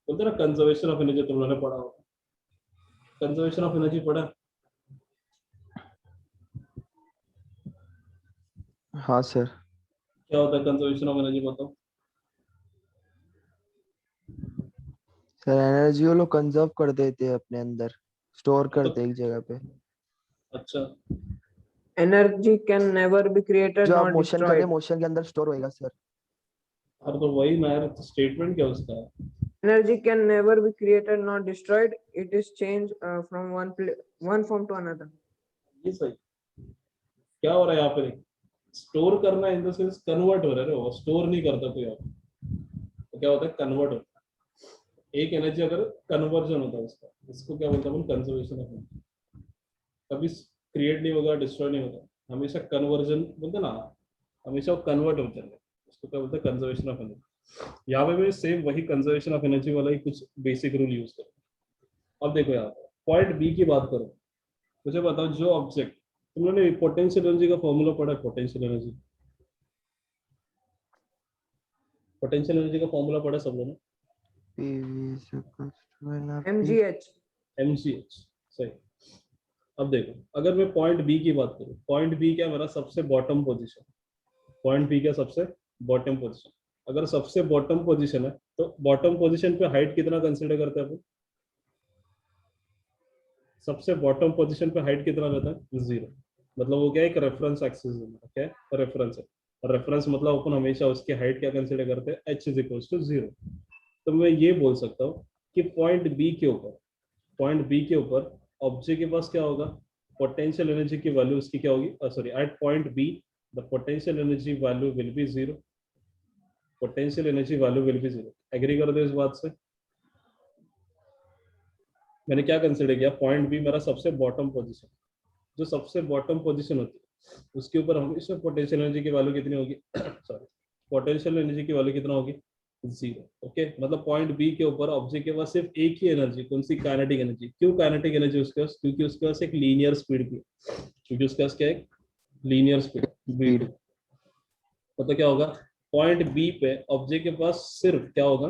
बोलते ना कंजर्वेशन ऑफ एनर्जी, तुम लोगों ने पढ़ा होगा, कंजर्वेशन ऑफ एनर्जी पढ़ा, हाँ सर। क्या होता है कंजर्वेशन ऑफ एनर्जी, बताओ। सर एनर्जी वो लोग कंजर्व कर देते हैं अपने अंदर, स्टोर करते हैं एक जगह पे। अच्छा, Energy can never be created जो आप nor मोशन कर रहे destroyed. हैं मोशन के अंदर स्टोर होएगा सर। और तो वही ना यार, स्टेटमेंट क्या उसका है, Energy can never be created nor destroyed. It is changed from one form to another. ये सही, क्या हो रहा है यहाँ पे, स्टोर करना इन द सेंस कन्वर्ट हो रहा है, वो स्टोर नहीं करता कोई और, तो क्या होता है, कन्वर्ट होता है, एक एनर्जी अगर कन्वर्जन होता है उसका, इसको क्या बोलते हैं, कंजर्वेशन ऑफ एनर्जी। कभी क्रिएट नहीं होगा, डिस्ट्रॉय नहीं होगा, हमेशा कन्वर्जन बोलते ना, हमेशा वो कन्वर्ट होते हैं, उसको क्या बोलते हैं, कंजर्वेशन ऑफ एनर्जी। यहाँ पे मैं सेम वही कंजर्वेशन ऑफ एनर्जी वाला ही कुछ बेसिक रूल यूज करूँ। अब देखो यहाँ पॉइंट B की बात करो, मुझे बताओ जो ऑब्जेक्ट, तुम लोगों ने पोटेंशियल एनर्जी का फॉर्मूला पढ़ा है, पोटेंशियल एनर्जी, पोटेंशियल एनर्जी का फॉर्मूला पढ़ा है सब लोगों ने, PV is equals to NRP. mgh mgh, सही। अब देखो अगर मैं पॉइंट बी की बात करूं, पॉइंट बी क्या मेरा सबसे बॉटम पोजीशन, पॉइंट बी क्या सबसे बॉटम पोजीशन। अगर सबसे बॉटम पोजीशन है तो बॉटम पोजीशन पे हाइट कितना कंसीडर करते हैं अपन, सबसे बॉटम पोजीशन पे हाइट कितना रहता है, 0। मतलब वो क्या है, एक रेफरेंस एक्सिस है, क्या है, रेफरेंस है। और रेफरेंस मतलब अपन हमेशा उसकी हाइट क्या कंसीडर करते हैं, h इज इक्वल टू 0। तो मैं ये बोल सकता हूँ कि पॉइंट बी के ऊपर, पॉइंट बी के ऊपर ऑब्जेक्ट के पास क्या होगा, पोटेंशियल एनर्जी की वैल्यू उसकी क्या होगी, sorry, at point B the potential energy value will be 0, potential energy value will be 0। Agree कर दो इस बात से। मैंने क्या कंसिडर किया, पॉइंट बी मेरा सबसे बॉटम पोजीशन, जो सबसे बॉटम पोजीशन होती है उसके ऊपर हमेशा पोटेंशियल एनर्जी की वैल्यू कितनी होगी सॉरी, पोटेंशियल एनर्जी की वैल्यू कितना होगी, 0। ओके, मतलब पॉइंट बी के ऊपर ऑब्जेक्ट के पास सिर्फ एक ही एनर्जी, कौन सी, काइनेटिक एनर्जी। क्यों काइनेटिक एनर्जी उसके पास, क्योंकि उसके पास एक लीनियर स्पीड भी है, क्योंकि उसके पास क्या है, लीनियर स्पीड v2। तो क्या होगा, पॉइंट बी पे ऑब्जेक्ट के पास सिर्फ क्या होगा,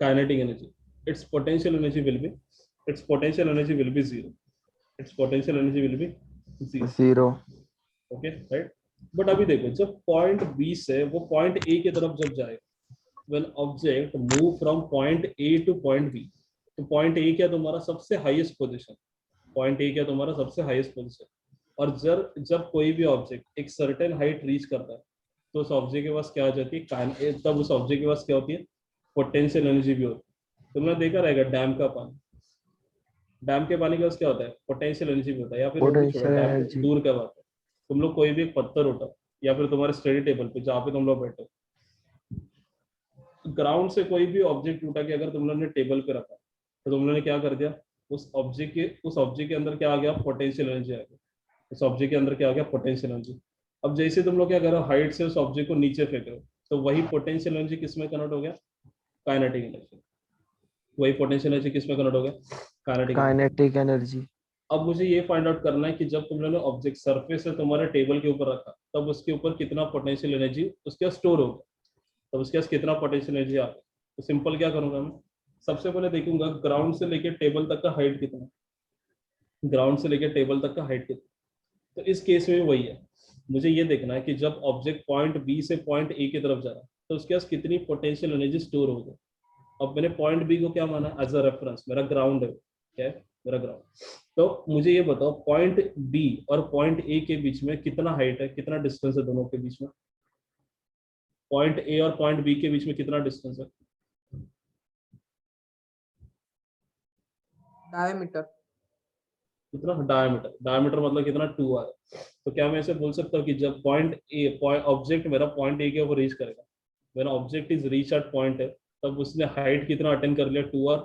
kinetic energy, it's potential energy will be, its potential energy will be 0, its potential energy will be 0। 0। Okay right. But अभी देखो जब पॉइंट बी से वो पॉइंट ए की तरफ जब जाएगा, when object move from point A to point B, तो पॉइंट ए क्या तुम्हारा सबसे हाईएस्ट पोजीशन, पॉइंट ए क्या तुम्हारा सबसे हाईएस्ट पोजीशन। और जब जब कोई भी ऑब्जेक्ट एक सर्टेन हाइट रीच करता है तो उस ऑब्जेक्ट के पास क्या हो जाती है, तब उस ऑब्जेक्ट के पास क्या होती है, पोटेंशियल एनर्जी भी होती है। तुमने देखा रहेगा डैम का पानी, डैम के पानी के पास क्या होता है, पोटेंशियल एनर्जी भी होता है। या फिर वो भी छोड़ो, पोटेंशियल डैम के एनर्जी। दूर का बात है, तुम लोग कोई भी एक पत्थर उठाओ या फिर तुम्हारे स्टडी टेबल पे जहाँ पे तुम लोग बैठो, ग्राउंड से कोई भी ऑब्जेक्ट उठा के अगर तुम लोगों ने टेबल पे रखा तो तुम लोगों ने क्या कर दिया, उस ऑब्जेक्ट के अंदर क्या आ गया, पोटेंशियल एनर्जी आ गया, उस ऑब्जेक्ट के अंदर क्या आ गया, पोटेंशियल एनर्जी। अब जैसे तुम लोग क्या करो, हाइट से उस ऑब्जेक्ट को नीचे फेंक रहे हो, तो वही पोटेंशियल एनर्जी किसमें कन्वर्ट हो गया, काइनेटिक एनर्जी। वही पोटेंशियल एनर्जी किसमें कन्वर्ट हो गया, काइनेटिक एनर्जी। Kinetic energy. अब मुझे ये फाइंड आउट करना है कि जब तुम लोगों ने ऑब्जेक्ट सरफेस से तुम्हारे टेबल के ऊपर रखा तब उसके ऊपर कितना पोटेंशियल एनर्जी उसके पास स्टोर होगा, तब उसके पास कितना पोटेंशियल एनर्जी आ गया। तो सिंपल क्या करूंगा मैं, सबसे पहले देखूंगा ग्राउंड से लेके टेबल तक का हाइट कितना, ग्राउंड से लेके टेबल तक का हाइट कितना। तो इस केस में वही है, मुझे ये देखना है कि जब ऑब्जेक्ट पॉइंट बी से पॉइंट ए की तरफ जा रहा है तो उसके पास कितनी पोटेंशियल एनर्जी स्टोर हो गई। अब मैंने पॉइंट बी को क्या माना, एज अ रेफरेंस, मेरा ग्राउंड है, क्या है, मेरा ग्राउंड। तो मुझे ये बताओ पॉइंट बी और पॉइंट ए के बीच में कितना हाइट है, कितना डिस्टेंस है दोनों के बीच में, पॉइंट ए और पॉइंट बी के बीच में कितना डिस्टेंस है, डायमीटर। कितना, डायमीटर, डायमीटर मतलब कितना, 2r। तो क्या मैं ऐसे बोल सकता हूँ कि जब पॉइंट ए, ऑब्जेक्ट मेरा पॉइंट ए के ऊपर रीच करेगा, when object is reach at point है, तब उसने हाइट कितना अटेंड कर लिया, 2r।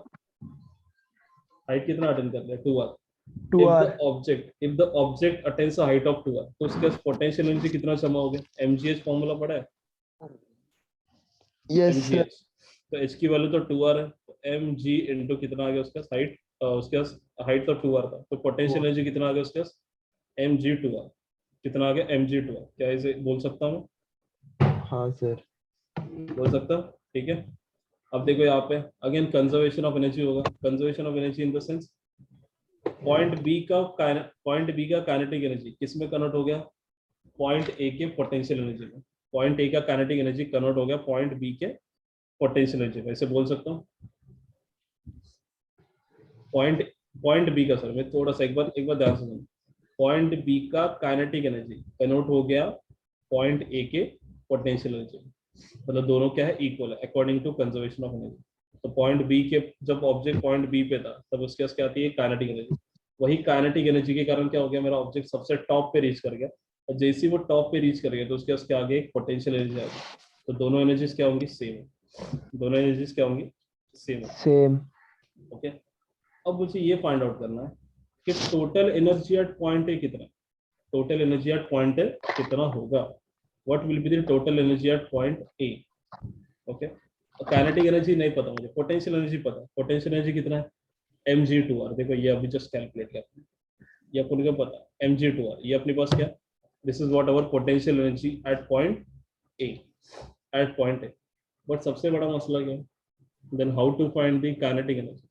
हाइट कितना अटेंड कर लिया, 2r। if 2r। the object attains a height of 2r, तो उसके पोटेंशियल एनर्जी कितना जमा हो गया, mgh फॉर्मूला पड़ा है, यस सर। mgh। तो h की वैल्यू तो 2r है, तो mg इंटू कितना आ गया उसका हाइट, उसके हाइट तो 2r था, तो पोटेंशियल एनर्जी कितना आ गया उसके mg 2r, कितना आ गया, mg 2r। क्या इसे बोल सकता हूँ, हाँ सर। बोल सकता हूँ, ठीक है। अब देखो यहाँ पे अगेन कंजर्वेशन ऑफ एनर्जी होगा, conservation of energy in the sense point B का काइनेटिक एनर्जी किस में कन्वर्ट हो गया, पॉइंट ए के पोटेंशियल एनर्जी में। पॉइंट ए का काइनेटिक एनर्जी कन्वर्ट हो गया पॉइंट बी के पोटेंशियल एनर्जी में, ऐसे बोल सकता हूँ। पॉइंट पॉइंट बी का, सर मैं थोड़ा सा एक बार ध्यान से सुनो, पॉइंट बी का काइनेटिक एनर्जी कन्वर्ट हो गया पॉइंट ए के पोटेंशियल एनर्जी में, मतलब दोनों क्या है, इक्वल है according to conservation of energy. तो पॉइंट बी के, जब ऑब्जेक्ट पॉइंट बी पे था तब उसके पास क्या आती है, काइनेटिक एनर्जी। वही काइनेटिक एनर्जी के कारण क्या हो गया, मेरा ऑब्जेक्ट सबसे टॉप पे रीच कर गया, और जैसे ही वो टॉप पे रीच कर गया तो उसके पास क्या आगे, एक पोटेंशियल एनर्जी आ गई। तो दोनों एनर्जीज क्या होंगी, सेम, दोनों एनर्जीज क्या होंगी, सेम। सेम। ओके, अब मुझे ये फाइंड आउट करना है कि total energy at point A कितना, total energy at point A कितना होगा, what will be the total energy at point A. Okay, kinetic energy नहीं पता मुझे, पोटेंशियल एनर्जी पता है, पोटेंशियल एनर्जी कितना है, mg2r। देखो ये अभी जस्ट कैलकुलेट किया, ये अपन को पता है mg2r, ये अपने पास क्या, this is what our potential energy at point A, at point A. But सबसे बड़ा मसला क्या है, then how to find the kinetic energy,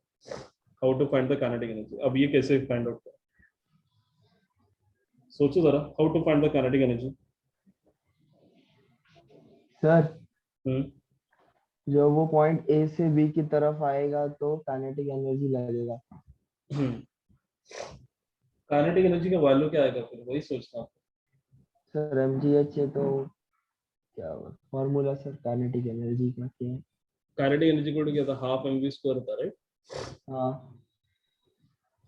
how to find the kinetic energy. अब ये कैसे फाइंड आउट करें, सोचो जरा. How to find the kinetic energy. Sir hmm. जो वो पॉइंट ए से बी की तरफ आएगा तो काइनेटिक एनर्जी लगेगा. काइनेटिक एनर्जी का वैल्यू क्या आएगा, फिर वही सोचना. सर mgh है तो क्या फॉर्मूला सर काइनेटिक एनर्जी का क्या है? काइनेटिक एनर्जी को क्या था, हाफ एम वी स्क्वायर था, राइट. हाँ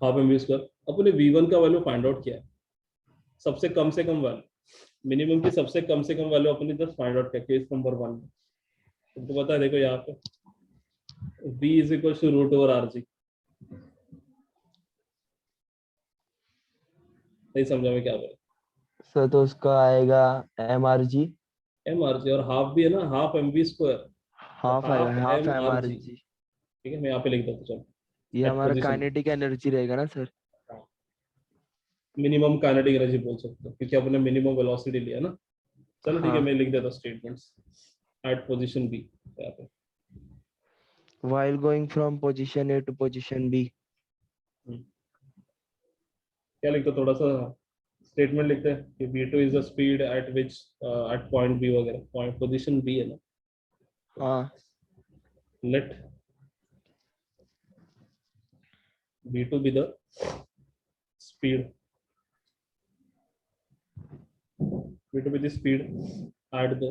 हाफ एम वी स्क्वायर. अपने V1 का वैल्यू फाइंड आउट किया है, सबसे कम वैल्यू, मिनिमम की सबसे कम से कम वैल्यू अपने जस्ट फाइंड आउट किया केस नंबर 1 में. तुमको पता है, देखो यहाँ पे V is equal to root over R G. नहीं समझा मैं क्या बोला. सर तो उसका आएगा mrg. एम आर जी, और हाफ भी है ना, हाफ एम वी स्क्वायर. तो हाफ आएगा, half half M R G. mrg. ठीक है, मैं यहाँ पे लिख देता हूँ. चलो, ये एट हमारा पोजिशन काइनेटिक एनर्जी रहेगा ना सर? मिनिमम काइनेटिक एनर्जी बोल सकते हो, क्योंकि अपने मिनिमम वेलोसिटी लिया ना. चलो ठीक है, हाँ. मैं लिख देता स्टेटमेंट्स. एट पोजीशन बी, यहाँ पे while going from position a to position b. क्या लिखते हो, थोड़ा सा स्टेटमेंट लिखते हैं कि v2 is the speed at which at point B वगैरह. पॉइंट पोजीशन बी है ना. हाँ. Let v2 be the speed, v2 be the speed at the,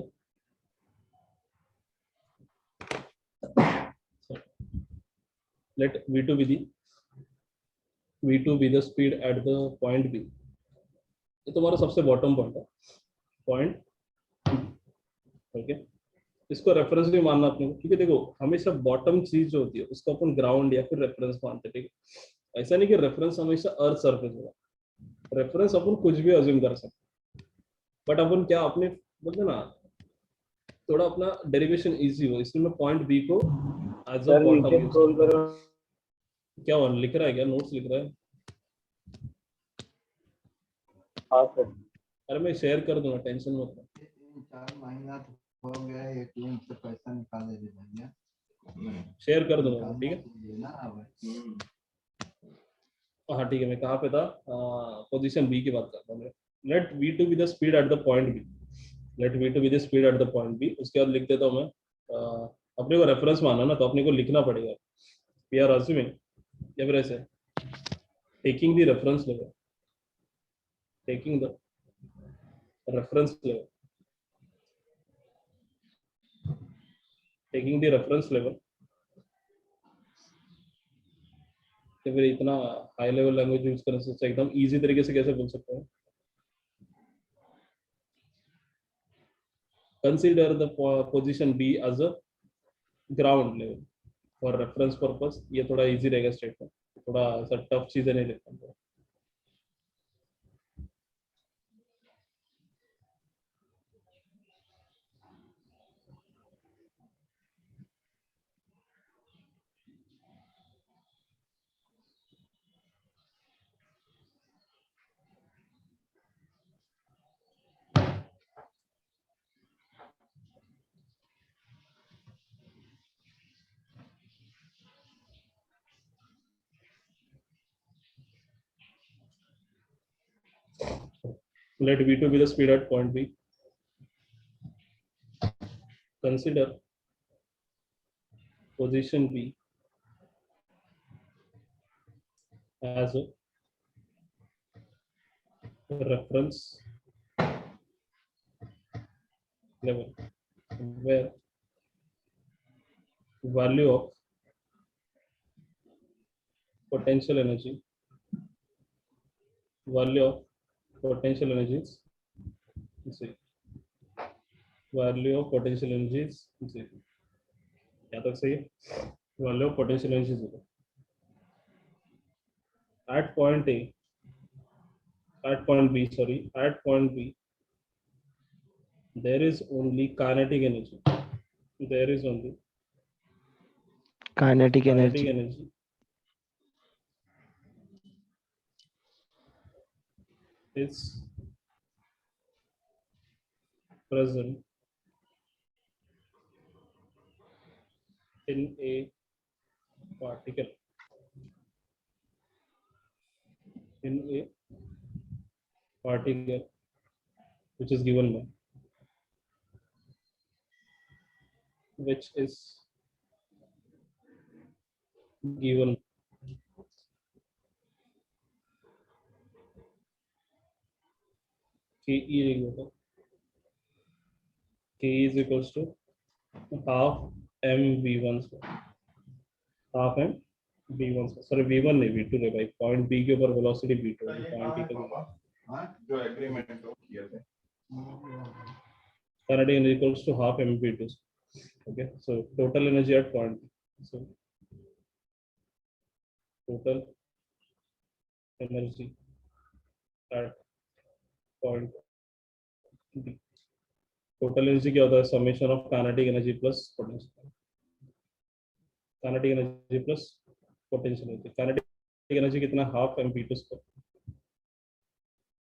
sorry, let v2 be the speed at the point b. ये तुम्हारा सबसे bottom point है, point. Okay, इसको reference भी मानना अपने को, क्योंकि देखो हमेशा बॉटम चीज जो होती है उसको अपन ग्राउंड या फिर रेफरेंस मानते हैं. ठीक है, ऐसा नहीं कि रेफरेंस हमेशा अर्थ सरफेस होगा. रेफरेंस अपन कुछ भी अज्यूम कर सकते, बट अपन क्या अपने बोलते ना, थोड़ा अपना डेरिवेशन इजी हो, इसलिए मैं पॉइंट बी को एज अ बॉटम यूज करता हूं. क्या हुआ, लिख रहा है क्या, नोट्स लिख रहा है? हाँ सर. अरे मैं शेयर कर दूंगा, टेंशन मत लो. 3-4 महीना तो हो गया है, एटीएम से पैसा निकाले थे भैया. शेयर कर दूंगा, ठीक है. चाहिए ना अब. हाँ ठीक है, मैं कहाँ पे था, पोजीशन बी की बात करता हूँ. Let V two be the speed at the point B. Let V two be the speed at the point B. उसके बाद लिख देता हूँ मैं, अपने को रेफरेंस मानना ना, तो अपने को लिखना पड़ेगा वी आर अज्यूमिंग, या फिर ऐसे taking the reference level, taking the reference level, taking the reference level. तो फिर इतना हाई लेवल लैंग्वेज यूज करने से एकदम इजी तरीके से कैसे बोल सकते हैं. Consider the position B as a ground level for reference purpose. ये थोड़ा इजी रहेगा स्टेटमेंट, थोड़ा सा टफ चीजें नहीं लिखता. Let v2 be the speed at point B. Consider position B as a reference level where value of potential energy, value of potential energies, see, value of potential energies, see, क्या तक सही है, value of potential energies at point A, at point B, sorry, at point B, there is only kinetic energy, there is only kinetic kinetic energy. energy is present in a particle. in a particle which is given by, which is given Ke equal Ke is equals to half mv1 square, half m v1 square, sorry v1 नहीं v2 नहीं भाई, point b के ऊपर velocity v2 है, point b का जो agreement किया था kinetic energy equals to half mv2. Okay, so total energy at point, so total energy at point B. Total energy क्या होता है? Summation of kinetic energy plus potential, kinetic energy plus potential energy. Kinetic energy कितना? Half m v2 square,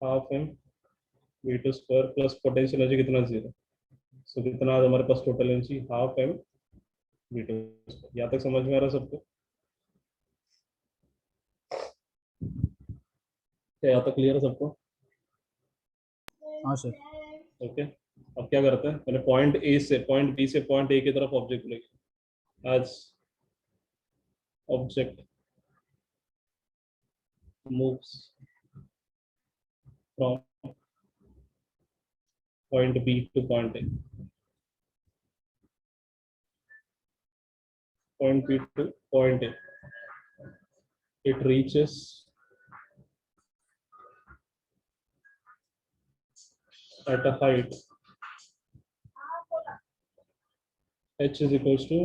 half m v2 square plus potential energy कितना? 0। So कितना हमारे पास total energy? Half m v2 square. यहाँ तक समझ में आ रहा है सबको? क्या यहाँ तक क्लियर है सबको? हाँ सर। ओके, अब क्या करते हैं? पहले पॉइंट ए से, पॉइंट बी से पॉइंट ए की तरफ ऑब्जेक्ट लेंगे। As object moves from point B to point A, point B to point A, it reaches at a height h is equals to,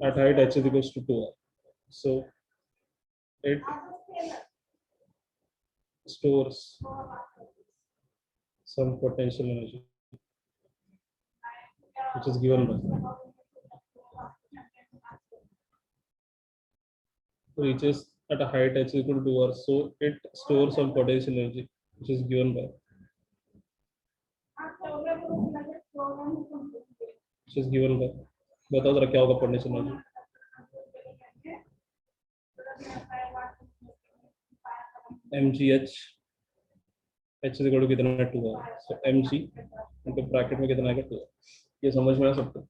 at height h is equals to 2r. So it stores some potential energy which is given by, reaches at a height h is equal to 2r, so it stores some potential energy which is given by, which is given by, बताओ जरा क्या होगा potential energy? mgh, h is equal to कितना है? 2r, so mg इनके bracket में कितना आएगा? 2r। ये समझ में आ सकता है?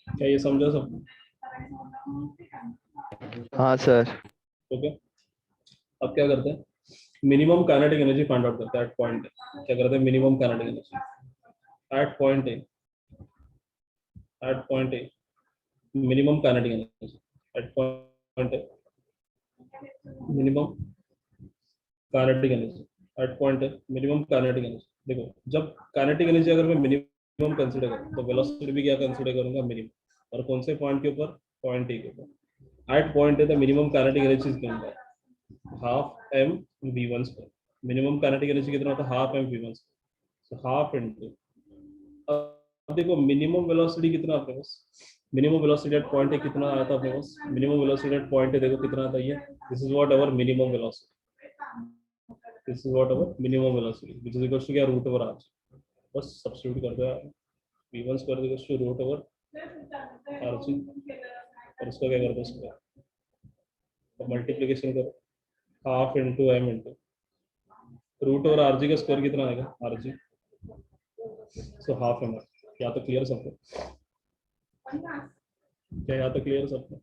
क्या ये समझा सबको? हाँ सर। ओके, अब क्या करते हैं? Minimum kinetic energy find out करते हैं एट पॉइंट ए। क्या करते हैं? Minimum kinetic energy at point A, at point A, minimum kinetic energy at point A, minimum kinetic energy at point A, minimum kinetic energy. देखो, जब kinetic energy अगर मैं minimum consider करूँ तो velocity भी क्या कंसीडर करूंगा? मिनिमम। और कौन से पॉइंट के ऊपर? पॉइंट ए के ऊपर। At point A the minimum kinetic energy is given by half m v1 square. Minimum kinetic energy कितना होता है? Half m v1 square, so half into, अब देखो मिनिमम वेलोसिटी कितना अपने पास? Minimum velocity at point A कितना आया था अपने पास? Minimum velocity at point A देखो कितना आता है? ये this is what our minimum velocity, this is what our minimum velocity which is equal to क्या? Root over R. बस सब्स्टिट्यूट कर दो यार, v1 square equal to root over R G, और इसका क्या कर दो? स्क्वायर, तो मल्टीप्लिकेशन करो, half into M into root over R G का स्क्वायर कितना आएगा? R G, so half M R. क्या तो क्लियर सबको? क्या यहाँ तो क्लियर सबको?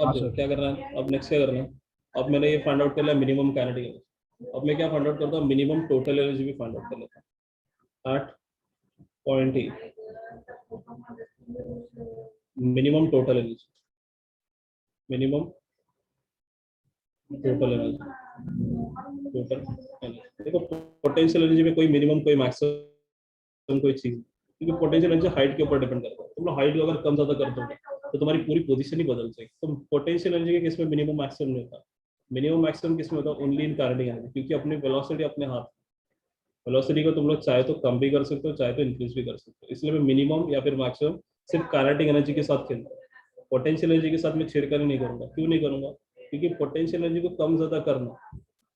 अब देखो क्या करना है? अब नेक्स्ट क्या करना है? अब मैंने ये फाइंड आउट कर लिया मिनिमम काइनेटिक एनर्जी। अब मैं क्या फाइंड आउट करता हूँ? मिनिमम टोटल एनर्जी भी फाइंड आउट कर लेता हूँ at point A. Minimum total energy, minimum total energy, total energy. देखो पोटेंशियल एनर्जी में कोई मिनिमम कोई मैक्सिमम कोई चीज, क्योंकि पोटेंशियल एनर्जी हाइट के ऊपर डिपेंड करता है। तुम लोग हाइट को अगर कम ज्यादा कर दोगे तो तुम्हारी पूरी पोजीशन ही बदल जाएगी। तो पोटेंशियल एनर्जी के केस में मिनिमम मैक्सिमम नहीं होता। मिनिमम मैक्सिमम किस में होता है? ओनली इन काइनेटिक एनर्जी, क्योंकि अपनी वेलोसिटी अपने हाथ, वेलोसिटी को तुम लोग चाहे तो कम भी कर सकते हो, चाहे तो इंक्रीज भी कर सकते हो। इसलिए मैं मिनिमम या फिर मैक्सिमम सिर्फ काइनेटिक एनर्जी के साथ खेलता हूँ। पोटेंशियल एनर्जी के साथ मैं छेड़खानी नहीं करूंगा। क्यों नहीं करूंगा? क्योंकि पोटेंशियल एनर्जी को कम ज्यादा करना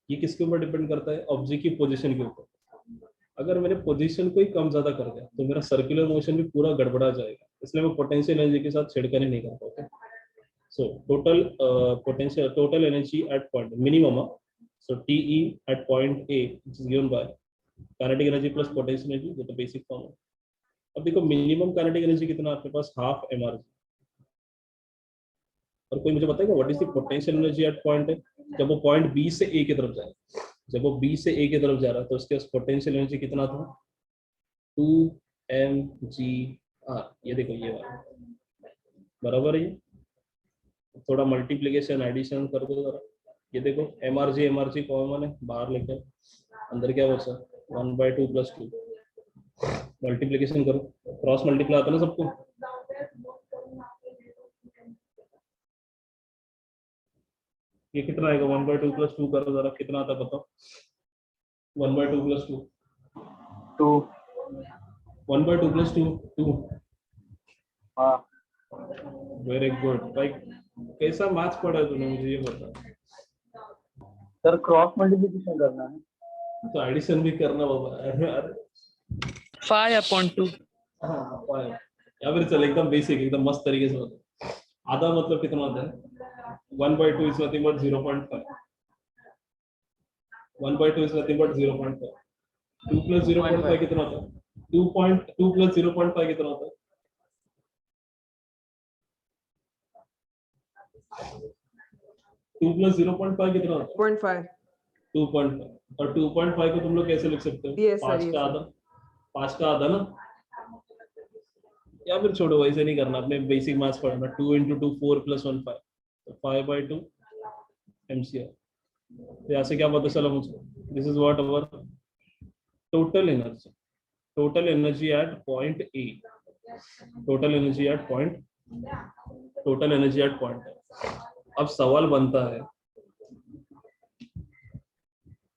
ये किसके ऊपर डिपेंड करता है? ऑब्जेक्ट की पोजीशन के ऊपर। अगर मैंने पोजीशन को ही कम ज्यादा कर दिया तो मेरा सर्कुलर मोशन भी पूरा गड़बड़ा जाएगा, इसलिए मैं पोटेंशियल एनर्जी के साथ छेड़खानी नहीं करता। Okay, so total potential total energy at point minimum, so TE at point A which is given by kinetic energy plus potential energy with the basic formula। अब देखो मिनिमम काइनेटिक एनर्जी कितना आपके पास? Half mRG। और कोई मुझे बताएगा what is the potential energy at point ए? जब वो पॉइंट बी से ए की तरफ जाए, जब वो बी से ए की तरफ जा रहा है तो उसके पास पोटेंशियल एनर्जी कितना था? 2mgr। ये देखो ये वाला बराबर है, ये थोड़ा मल्टीप्लिकेशन एडिशन कर दो जरा। ये देखो mRG कॉमन है, बाहर लेकर अंदर क्या बचा? 1/2 + 2 मल्टीप्लिकेशन करो, क्रॉस मल्टीप्लाई आता ना सबको। ये कितना आएगा? 1/2 + 2 करो जरा, कितना आता बताओ? 1/2 + 2 2। 1/2 + 2 2। हाँ वेरी गुड भाई, कैसा मैथ्स पढ़ा है तूने, मुझे ये बता। सर, क्रॉस मल्टीप्लिकेशन करना है। तो एडिशन भी करना बाबा। अरे 5/2। हाँ, पाए। या फिर चल एकदम बेसिक, एकदम मस्त तरीके से बता। आधा मतलब कितना होता है? 1/2 is nothing but 0.5। 1/2 is nothing but 0.5। 2 + 0.5 कितना होता है? 2 + 0.5 कितना होता है? 2 + 0.5 कितना होता है? 0.5। 2.5। और 2.5 को तुम लोग कैसे लिख सकते हो? Yes, sir, 5 yes, का sir। आधा, 5 का आधा ना। या फिर छोड़ो, वैसे नहीं करना, अपने बेसिक मैथ्स पढ़ना। 2 × 2 4 + 1 5, तो 5/2 mcr। तो यहाँ से क्या पता चला मुझे? This is what our total energy, total energy at point A, total energy at point, total energy at point. अब सवाल बनता है,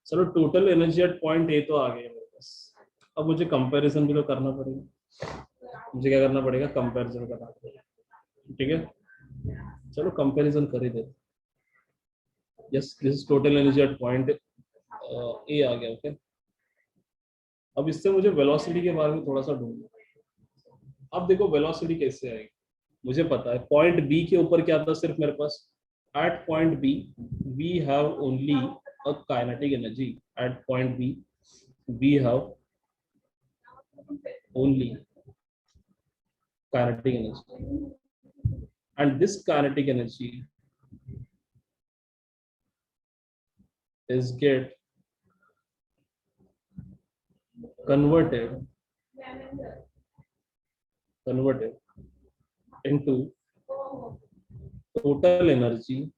चलो total energy at point A तो आ गई मेरे पास, अब मुझे कंपैरिजन भी तो करना पड़ेगा। मुझे क्या करना पड़ेगा? कंपैरिजन करना पड़ेगा। ठीक है, चलो कंपैरिजन कर ही देते। Yes, this is total energy at point A आ गया। ओके, अब इससे मुझे वेलोसिटी के बारे में थोड़ा सा ढूंढना। अब देखो वेलोसिटी कैसे आएगी, मुझे पता है पॉइंट बी के ऊपर क्या था सिर्फ मेरे पास? At point B we have only a kinetic energy. At point B we have only kinetic energy, and this kinetic energy is get converted into total energy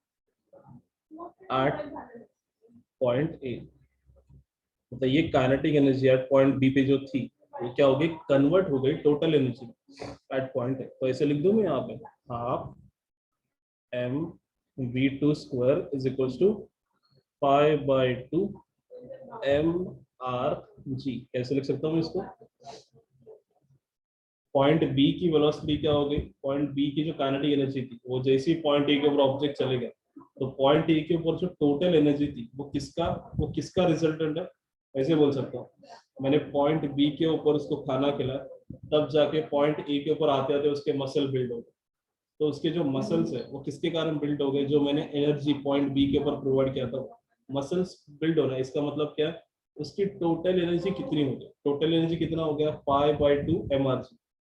at point A। मतलब ये kinetic energy at point B पे जो थी वो क्या हो गई? Convert हो गई total energy at point A. तो ऐसे लिख दूं मैं यहाँ पे, half mv2² is equals to 5/2 mrg। कैसे लिख सकता हूँ मैं इसको? पॉइंट बी की वेलोसिटी क्या हो गई? पॉइंट बी की जो काइनेटिक एनर्जी थी वो जैसे ही पॉइंट ए के ऊपर ऑब्जेक्ट चले गए तो पॉइंट ए के ऊपर जो टोटल एनर्जी थी वो किसका रिजल्टेंट है? ऐसे बोल सकता हूँ, मैंने पॉइंट बी के ऊपर उसको खाना खिलाया, तब जाके पॉइंट ए के ऊपर आते आते उसके मसल बिल्ड हो गए। तो उसके जो मसल्स है वो किसके कारण बिल्ड हो गए? जो मैंने एनर्जी पॉइंट बी के ऊपर प्रोवाइड किया था, मसल्स बिल्ड हो रहा है। इसका मतलब क्या है? उसकी टोटल एनर्जी कितनी हो गई? टोटल एनर्जी कितना हो गया? 5/2 mrg।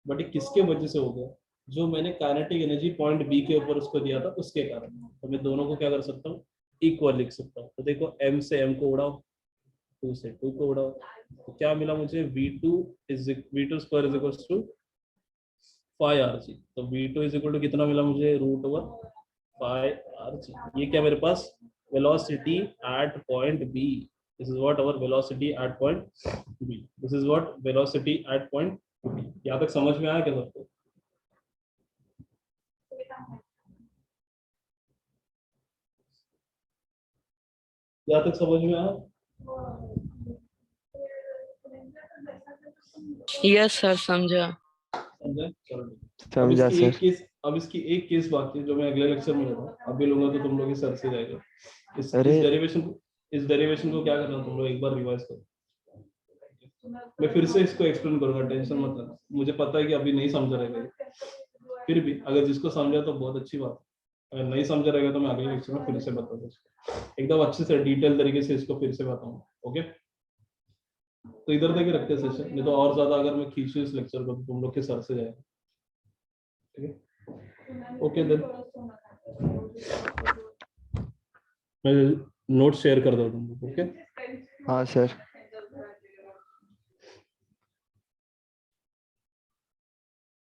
बट ये किसके वजह से हो गया? जो मैंने काइनेटिक एनर्जी पॉइंट बी के ऊपर उसको दिया था उसके कारण। तो मैं दोनों को क्या कर सकता हूँ? इक्वल लिख सकता हूँ। तो देखो m से m को उड़ाओ, 2 से 2 को उड़ाओ, तो क्या मिला मुझे? v2² is equals to 5rg। तो v2 इज इक्वल टू कितना मिला मुझे? √5rg। ये क्या मेरे पास? Velocity at point B. This is what our velocity at point B. This is what velocity at point B. यहाँ तक समझ में आया क्या सबको? यहाँ तक समझ में आया? यस सर, समझा। समझे? चलो ठीक है। अब समझा इसकी एक सर। केस, अब इसकी एक केस बाकी है जो मैं अगले लेक्चर में लूंगा, अभी लूंगा तो तुम लोग के सर से जाएगा। इस अरे डेरिवेशन को क्या करना तुम लोग एक बार रिवाइज करो। मैं फिर से इसको एक्सप्लेन करूंगा, टेंशन मत लेना, मुझे पता है कि अभी नहीं समझ रहेगा ये। फिर भी अगर जिसको समझा तो बहुत अच्छी बात है, अगर नहीं समझ रहेगा तो मैं अगले लेक्चर में फिर से बता दूंगा, एकदम अच्छे से डिटेल तरीके से इसको फिर से बताऊंगा। ओके, तो इधर तक ही रखते हैं सेशन, नहीं तो और ज्यादा अगर मैं खींचूं इस लेक्चर को तो तुम लोग के सर से जाएगा। ठीक है, ओके देन मैं नोट शेयर कर दूँ तुम लोग। ओके हाँ सर।